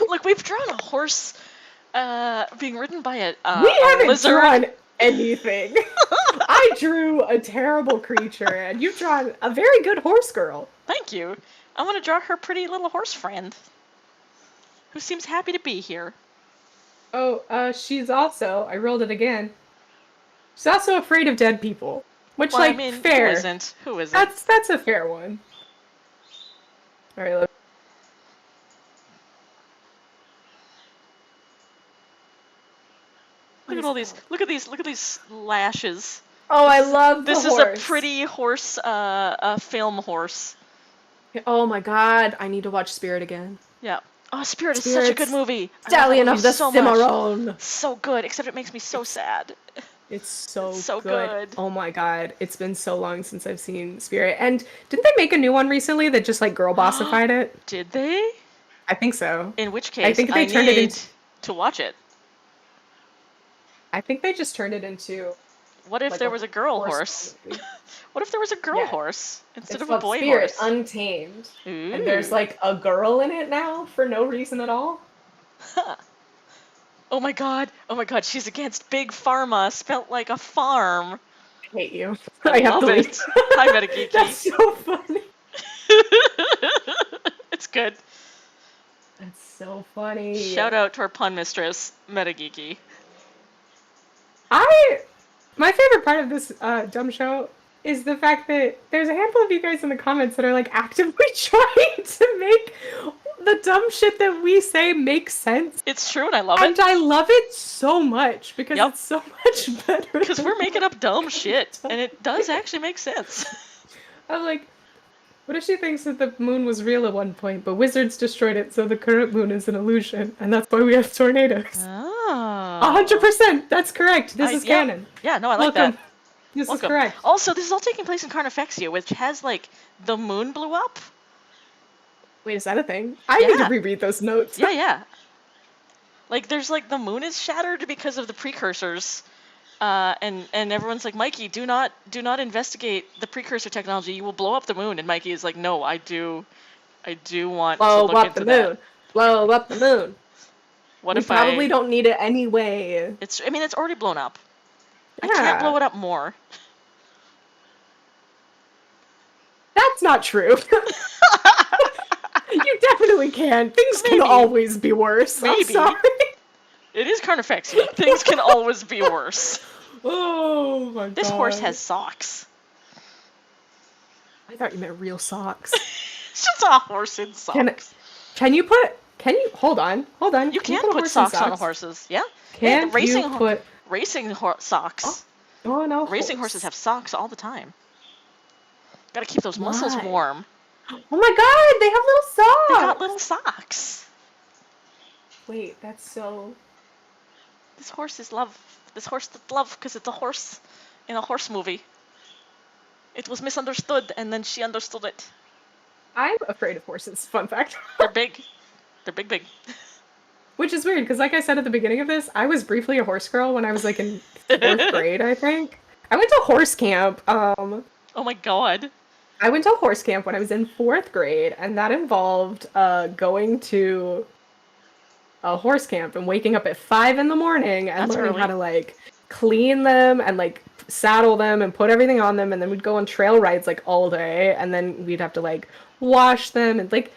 Look, we've drawn a horse being ridden by We a haven't lizard. drawn anything. I drew a terrible creature, and you've drawn a very good horse girl. Thank you. I want to draw her pretty little horse friend, who seems happy to be here. Oh, she's also, I rolled it again. She's also afraid of dead people. Which, Well, like, I mean, fair. Who isn't? Who isn't? That's a fair one. Alright, Look at all these. Look at these lashes. Oh, I love the This horse. is a pretty horse, film horse. Oh my god, I need to watch Spirit again. Yeah. Oh, Spirit is such a good Spirit's movie. Stallion I of love the it so much. Cimarron. So good, except it makes me so sad. It's so, so good. good. Oh my god, it's been so long since I've seen Spirit. And didn't they make a new one recently that just like girl bossified it? Did they? I think so. In which case, I think they turned it need into. to watch it. I think they just turned it into. What if like there a was a girl horse? movie. What if there was a girl Yeah. horse instead It's of a called boy Spirit horse? Untamed, Ooh. and there's like a girl in it now for no reason at all. Huh. Oh my god. Oh my god. She's against Big Pharma, spelt like a farm. I hate you. I I have love to leave. it. Hi, Metageeky. That's so funny. It's good. That's so funny. Shout out to our pun mistress, Metageeky. My favorite part of this dumb show is the fact that there's a handful of you guys in the comments that are like actively trying to make the dumb shit that we say make sense. It's true, and I love And it. I love it so much because Yep. it's so much better. Because we're making up dumb shit, and it does actually make sense. I'm like, what if she thinks that the moon was real at one point, but wizards destroyed it, so the current moon is an illusion, and that's why we have tornadoes? Oh. 100%. That's correct. This is canon. Yeah, no, I like Welcome. that. This Welcome. is correct. Also, this is all taking place in Carnifexia, which has, like, the moon blew up. Wait, is that a thing? I need to Yeah. reread those notes. Yeah. Like, there's, like, the moon is shattered because of the precursors. And everyone's like, Mikey, do not investigate the precursor technology. You will blow up the moon. And Mikey is like, no, I do want to look into that. Blow up the moon. What we if probably don't need it anyway. It's already blown up. Yeah. I can't blow it up more. That's not true. You definitely can. Things Maybe. can always be worse. Maybe. I'm sorry. It is Carnifexia. Things can always be worse. Oh my god. This horse has socks. I thought you meant real socks. It's just a horse in socks. Can you hold on. You can put put socks on horses. Yeah. Can racing you put socks. Oh no. Racing horses have socks all the time. Gotta keep those muscles warm. Oh my god, they have little socks! They got little socks. Wait, that's so... This horse is love. This horse is love because it's a horse in a horse movie. It was misunderstood and then she understood it. I'm afraid of horses, fun fact. They're big. They're big. Which is weird, because like I said at the beginning of this, I was briefly a horse girl when I was like in 4th grade, I think. I went to horse camp, Oh my god. I went to a horse camp when I was in 4th grade, and that involved going to a horse camp and waking up at 5 in the morning and That's learning early. how to like clean them and like saddle them and put everything on them, and then we'd go on trail rides like all day, and then we'd have to like wash them, and like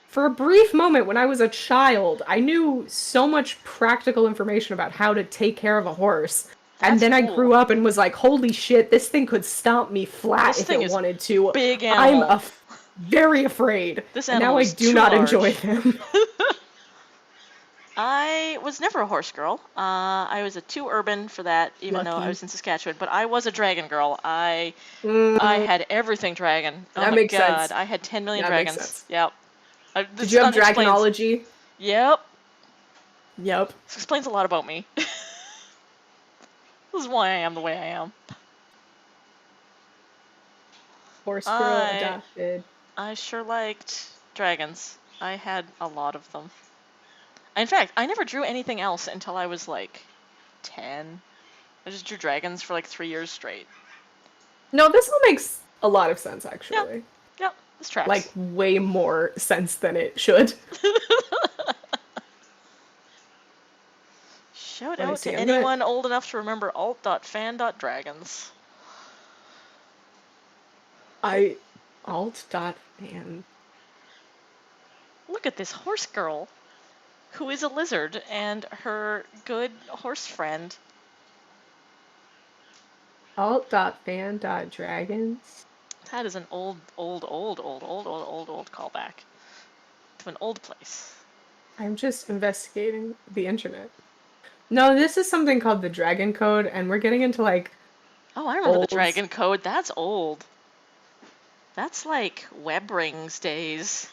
for a brief moment when I was a child, I knew so much practical information about how to take care of a horse. And then That's I grew up and was like, holy shit, this thing could stomp me flat This if thing it is wanted to. big animal. I'm very afraid. This and animal now I is do too not large. enjoy them. I was never a horse girl. I was too urban for that, even though I Lucky. was in Saskatchewan. But I was a dragon girl. I had everything dragon. Oh That my makes god, sense. I had 10 million That makes dragons. sense. Yep. Did you have explains- dragonology? Yep. Yep. This explains a lot about me. This is why I am the way I am. Horse girl adopted. I sure liked dragons. I had a lot of them. In fact, I never drew anything else until I was like 10. I just drew dragons for like 3 years straight. No, this all makes a lot of sense, actually. Yep, this tracks. Like, way more sense than it should. Shout Let me out see, to I'm gonna- anyone old enough to remember alt.fan.dragons. Alt.fan. Look at this horse girl, who is a lizard, and her good horse friend. Alt.fan.dragons. That is an old callback to an old place. I'm just investigating the internet. No, this is something called the Dragon Code, and we're getting into like... Oh, I remember Old. the Dragon Code. That's old. That's like web rings days.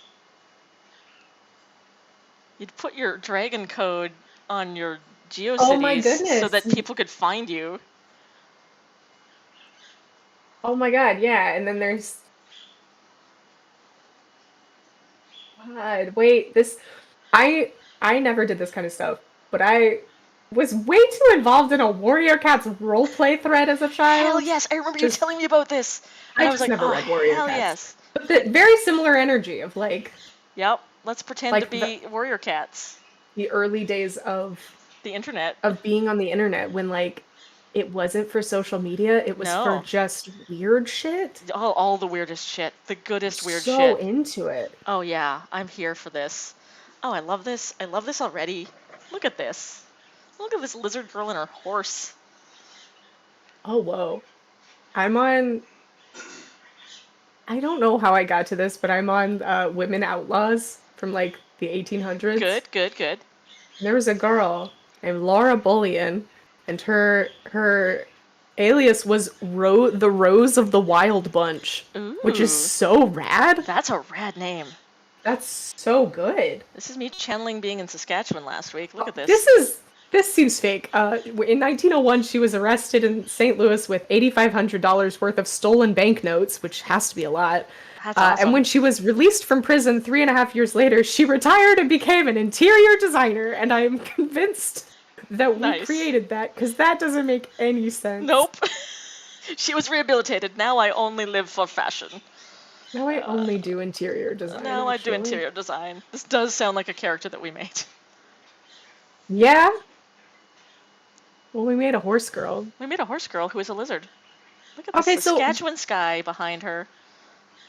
You'd put your Dragon Code on your GeoCities Oh my so goodness. that people could find you. Oh my god, yeah, and then there's... God, wait, this... I never did this kind of stuff, but I was way too involved in a Warrior Cats roleplay thread as a child. Hell yes, I remember you Just- telling me about this. And I was just like, never oh, read Warrior hell Cats. yes. But the very similar energy of like Yep, let's pretend Like to be warrior cats. the early days of The internet. of being on the internet when like it wasn't for social media, it was for No. just weird shit. All the weirdest shit. The I'm goodest weird so shit. into it. Oh yeah, I'm here for this. Oh, I love this. I love this already. Look at this. Look at this lizard girl and her horse. Oh whoa. I'm on I don't know how I got to this, but I'm on Women Outlaws from like the 1800s. Good, good, good. There was a girl named Laura Bullion, and her alias was the Rose of the Wild Bunch, which is Ooh, so rad. that's a rad name. That's so good. This is me channeling being in Saskatchewan last week. Look Oh, at this. this seems fake. In 1901, she was arrested in St. Louis with $8,500 worth of stolen banknotes, which has to be a lot. That's awesome. And when she was released from prison 3.5 years later, she retired and became an interior designer. And I am convinced that we Nice. created that because that doesn't make any sense. Nope. She was rehabilitated. Now I only live for fashion. Now I only do interior design. Now I do actually. interior design. This does sound like a character that we made. Yeah. Well, we made a horse girl. We made a horse girl who is a lizard. Look at Okay, the so- Saskatchewan sky behind her.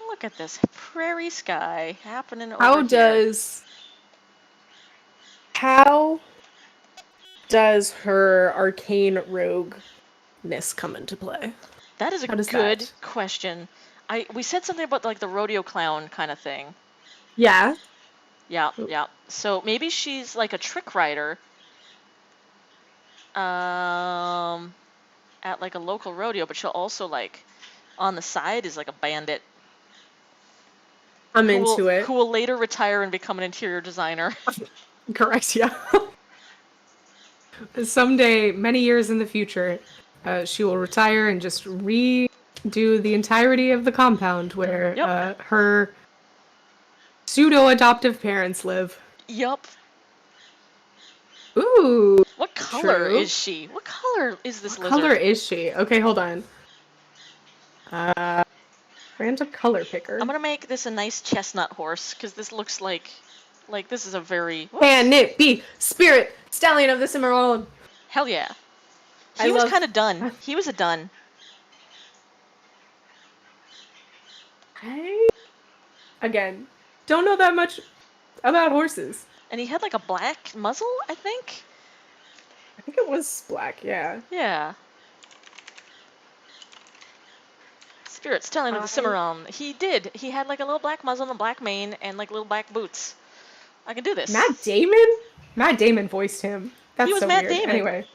Look at this prairie sky happening over How here. does her arcane rogueness come into play? That is a how does good that- question. We said something about like the rodeo clown kind of thing. Yeah. Yeah, yeah. So maybe she's like a trick rider. At like a local rodeo, but she'll also like on the side is like a bandit. I'm who into will, it. Who will later retire and become an interior designer. Correct, yeah. Someday, many years in the future, she will retire and just redo the entirety of the compound where Yep. her pseudo-adoptive parents live. Yup. Ooh. What color True. is she? What color is this What lizard? color is she? Okay, hold on. Random color picker. I'm gonna make this a nice chestnut horse because this looks like this is a very Can it be Spirit Stallion of the Cimarron? hell yeah. I He was love- kind of done. He was a done. I again don't know that much about horses. And he had like a black muzzle, I think. I think it was black, yeah. Yeah. Spirit Stallion of the Cimarron. He did. He had like a little black muzzle and a black mane and like little black boots. I can do this. Matt Damon? Matt Damon voiced him. That's He was so Matt weird. Damon. Anyway,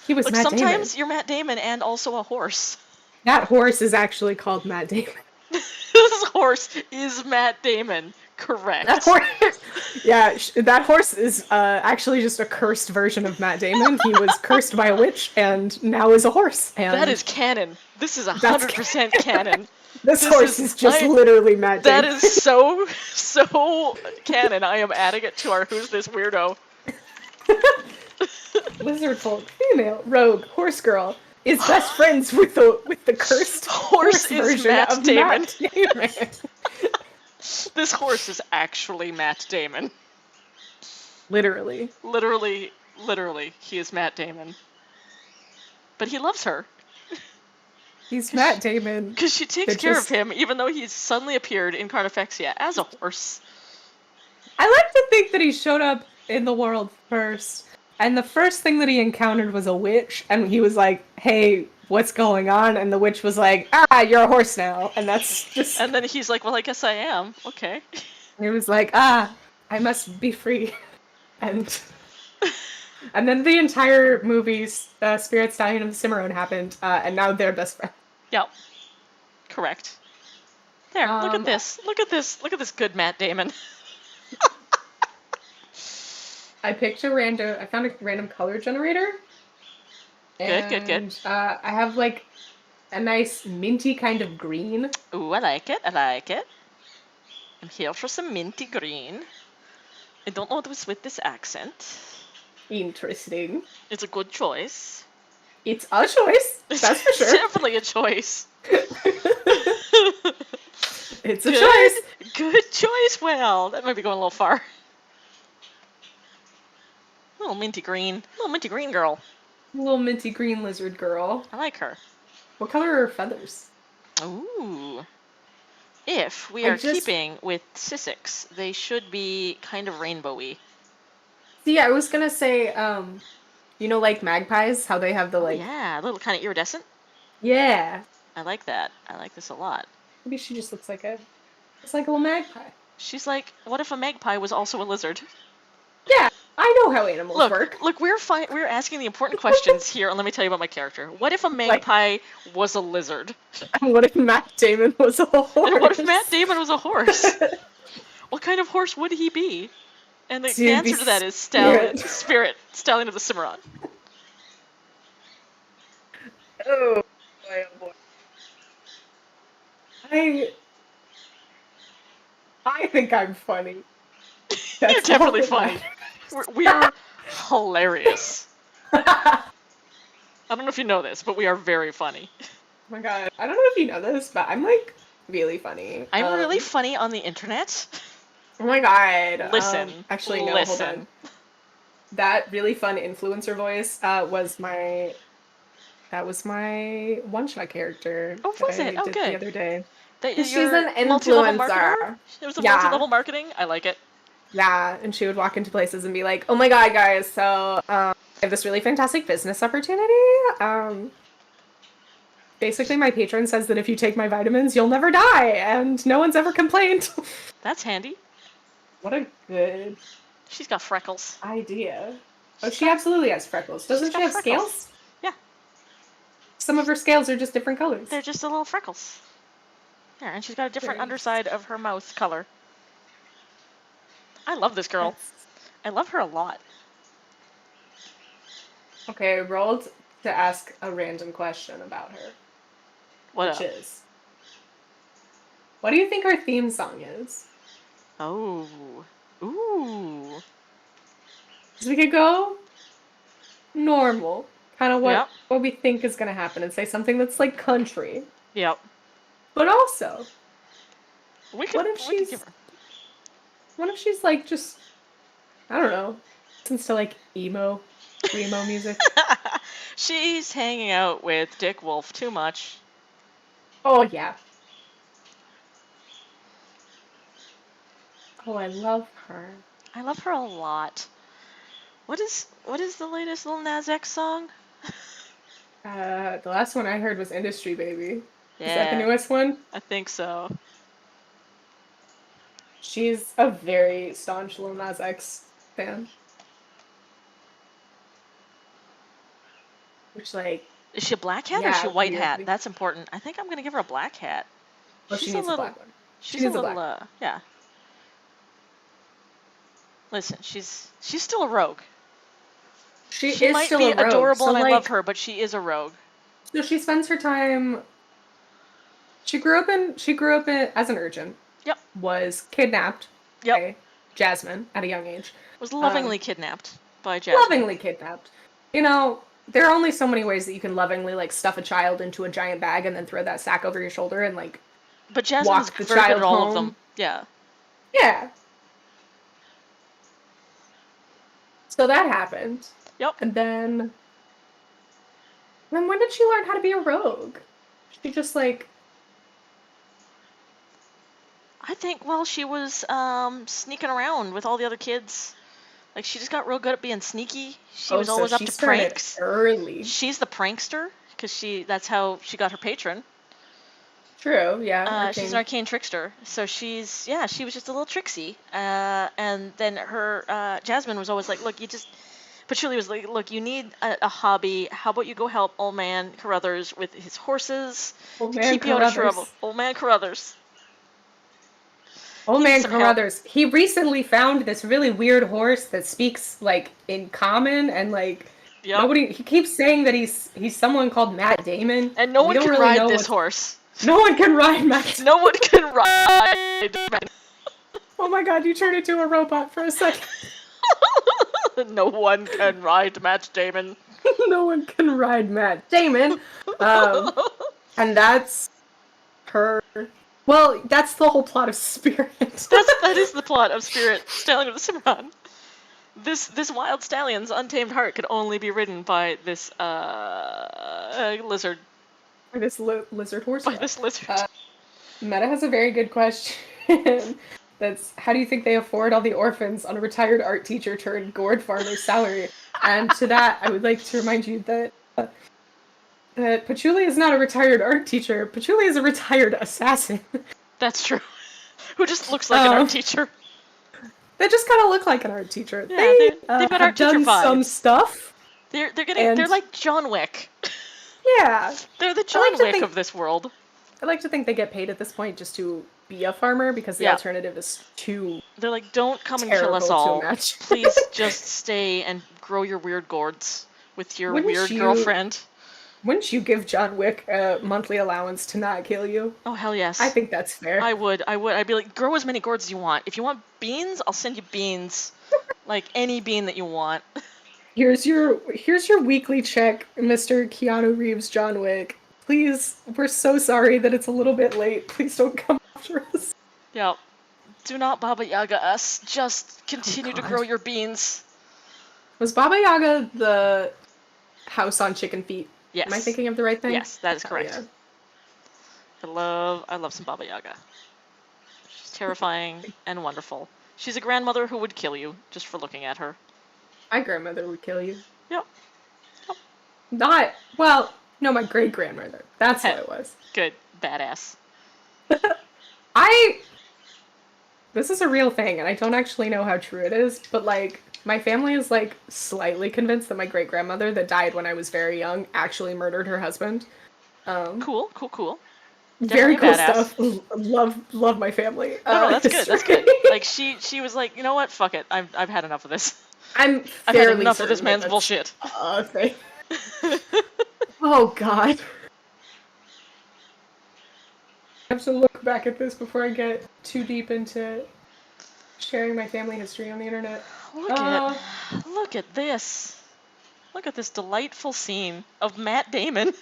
he was Look, Matt sometimes Damon. you're Matt Damon and also a horse. That horse is actually called Matt Damon. This horse is Matt Damon. Correct. That horse, yeah, that horse is actually just a cursed version of Matt Damon. He was cursed by a witch and now is a horse. And That is canon. This is 100% canon. this this horse is- is just I- literally Matt That Damon. is so canon. I am adding it to our Who's This Weirdo. Lizard folk, female, rogue, horse girl is best friends with the cursed Horse is version Matt of Damon. Matt Damon. This horse is actually Matt Damon. Literally. Literally, he is Matt Damon. But he loves her He's Matt Damon. because she takes They're care just- of him, even though he's suddenly appeared in Carnifexia as a horse. I like to think that he showed up in the world first, and the first thing that he encountered was a witch, and he was like, "Hey, what's going on?" And the witch was like, "Ah, you're a horse now," and that's just. And then he's like, well, I guess I am. Okay. He was like, "Ah, I must be free," and then the entire movie, Spirit Stallion of the Cimarron happened, and now they're best friends. Yep. Correct. There, look at Um, this. Look at this. Look at this good Matt Damon. I found a random color generator. Good. I have like a nice minty kind of green. Ooh, I like it. I'm here for some minty green. I don't know what's with this accent. Interesting. It's a good choice. It's a choice. That's for sure. Definitely a choice. It's a Good. choice. Good choice. Well, that might be going a little far. Little minty green. Little minty green girl. Little minty green lizard girl. I like her. What color are her feathers? Ooh. If we I are just- keeping with Sissics, they should be kind of rainbowy. See, I was gonna say, you know, like magpies, how they have the like. Yeah, a little kind of iridescent. Yeah. I like that. I like this a lot. Maybe she just looks like a. It's like a little magpie. She's like, what if a magpie was also a lizard? Yeah, I know how animals work. Look, we're asking the important questions here, and let me tell you about my character. What if a magpie was a lizard? What if Matt Damon was a horse? And what if Matt Damon was a horse? What kind of horse would he be? And the answer to that is Spirit, Stallion of the Cimarron. Oh boy, oh boy. I think I'm funny. You're definitely funny. We're hilarious. I don't know if you know this, but we are very funny. Oh my god. I don't know if you know this, but I'm like really funny. I'm really funny on the internet. Oh my god. Listen. Actually, no, hold on. That really fun influencer voice was my one-shot character. Oh, was it? I Oh, did good. the other day. She's an multi-level influencer. marketer? It was a Yeah. multi-level marketing? I like it. Yeah, and she would walk into places and be like, "Oh my god, guys, so I have this really fantastic business opportunity. Basically, my patron says that if you take my vitamins, you'll never die, and no one's ever complained." That's handy. What a good She's got freckles. idea. Oh, she absolutely has freckles. Doesn't she have freckles. scales? Yeah. Some of her scales are just different colors. They're just a little freckles. Yeah, and she's got a different Very underside of her mouth color. I love this girl. I love her a lot. Okay, I rolled to ask a random question about her. What Which is, what do you think our theme song is? Oh. Ooh. So we could go normal, kind of Yep. what we think is going to happen, and say something that's like country. Yep. But also, We could, what if we could give her. like just, I don't know, listens to like emo music? She's hanging out with Dick Wolf too much. Oh yeah. Oh, I love her. I love her a lot. What is the latest Lil Nas X song? The last one I heard was Industry Baby. Yeah. Is that the newest one? I think so. She's a very staunch Lil Nas X fan. Which, like... Is she a black hat or is Yeah, she a white hat? weirdly. That's important. I think I'm gonna give her a black hat. Well, she needs a black one. She's needs a a little, black yeah. Listen, she's still a rogue. She She is might still be a rogue. adorable So, and I like, love her, but she is a rogue. So she spends her time... She grew up in as an urchin. Yep. Was kidnapped Yep. by Jasmine at a young age. Was lovingly kidnapped by Jasmine. Lovingly kidnapped. You know, there are only so many ways that you can lovingly, like, stuff a child into a giant bag and then throw that sack over your shoulder and, like, But Jasmine's walk the very good child at all of home. them. Yeah. Yeah. So that happened. Yep. And then when did she learn how to be a rogue? She just, like... I think while she was sneaking around with all the other kids, like she just got real good at being sneaky. She was always up to pranks. Early. She's the prankster because that's how she got her patron. True, yeah. She's an arcane trickster, so she was just a little tricksy. And then her Jasmine was always like, look, Patchouli was like, look, you need a hobby. How about you go help old man Carruthers with his horses? Keep you out of trouble. Old man Carruthers. Old He man needs some help. Carruthers. He recently found this really weird horse that speaks, like, in common, and, like, Yep. nobody... He keeps saying that he's someone called Matt Damon. And no We one don't can really ride know this horse. No one can ride Matt. No one can ride. Oh my god, you turned into a robot for a second. No one can ride Matt Damon. No one can ride Matt Damon. And that's her... Well, that's the whole plot of Spirit. That is the plot of Spirit, Stallion of the Cimarron. This wild stallion's untamed heart could only be ridden by this lizard. Or this lizard horse. By this lizard. Meta has a very good question. That's, how do you think they afford all the orphans on a retired art teacher turned gourd farmer's salary? And to that, I would like to remind you that Patchouli is not a retired art teacher. Patchouli is a retired assassin. That's true. Who just looks like an art teacher. They just kind of look like an art teacher. Yeah, they've got art teacher done vibes. some stuff. They're like John Wick. Yeah. They're the John Wick of this world. I like to think they get paid at this point just to be a farmer, because the alternative is too. They're like, don't come and kill us all. Please just stay and grow your weird gourds with your weird girlfriend. Wouldn't you give John Wick a monthly allowance to not kill you? Oh, hell yes. I think that's fair. I would. I'd be like, grow as many gourds as you want. If you want beans, I'll send you beans. Like, any bean that you want. Here's your weekly check, Mr. Keanu Reeves John Wick. Please, we're so sorry that it's a little bit late. Please don't come after us. Yeah. Do not Baba Yaga us. Just continue to grow your beans. Was Baba Yaga the house on chicken feet? Yes. Am I thinking of the right thing? Yes, that is correct. Yeah. I love some Baba Yaga. She's terrifying and wonderful. She's a grandmother who would kill you just for looking at her. My grandmother would kill you. Yep. No, my great-grandmother. That's what it was. Good. Badass. This is a real thing, and I don't actually know how true it is, but, like, my family is, like, slightly convinced that my great-grandmother that died when I was very young actually murdered her husband. Cool. Very cool badass. Stuff. Love my family. No, that's good. That's good. Like, she was like, you know what? Fuck it. I've had enough of this. I've had enough of this man's bullshit. Thing. Oh, God. I have to look back at this before I get too deep into sharing my family history on the internet. Look at this. Look at this delightful scene of Matt Damon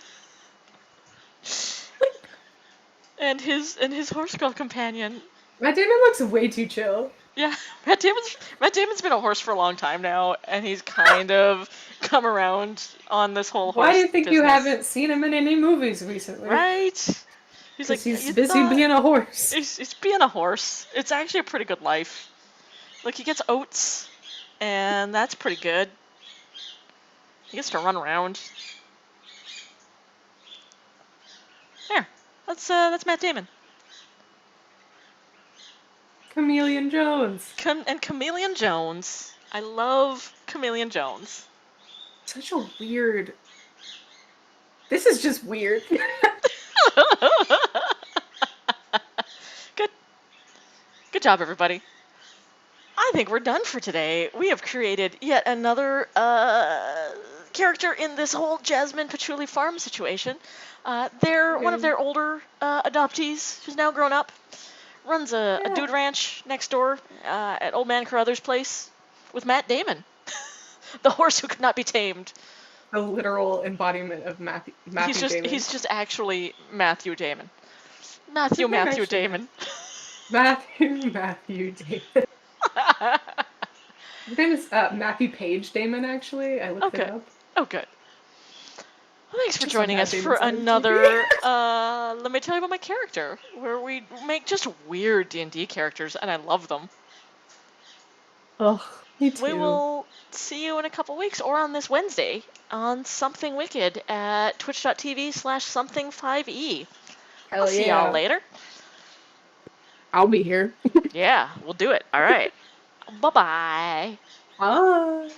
and his horse girl companion. Matt Damon looks way too chill. Yeah, Matt Damon's been a horse for a long time now, and he's kind of come around on this whole horse. Why do you think business. you haven't seen him in any movies recently? Right? He's like, he's busy being a horse. He's being a horse. It's actually a pretty good life. Like, he gets oats, and that's pretty good. He gets to run around. There. That's Matt Damon. Chameleon Jones. And Chameleon Jones. I love Chameleon Jones. Such a weird. This is just weird. Good job, everybody. I think we're done for today. We have created yet another character in this whole Jasmine Patchouli farm situation. They're one of their older adoptees who's now grown up. Runs a dude ranch next door at Old Man Carruthers' place with Matt Damon, the horse who could not be tamed. A literal embodiment of Matthew Damon. He's just actually Matthew Damon. Matthew Damon. Matthew Damon. His name is Matthew Page Damon, actually. I looked it up. Oh, good. Well, thanks for joining us for another, let me tell you about my character, where we make just weird D&D characters, and I love them. Oh, me too. We will see you in a couple weeks, or on this Wednesday, on Something Wicked at twitch.tv/something5e. I'll see y'all later. I'll be here. Yeah, we'll do it. All right. Bye-bye. Bye.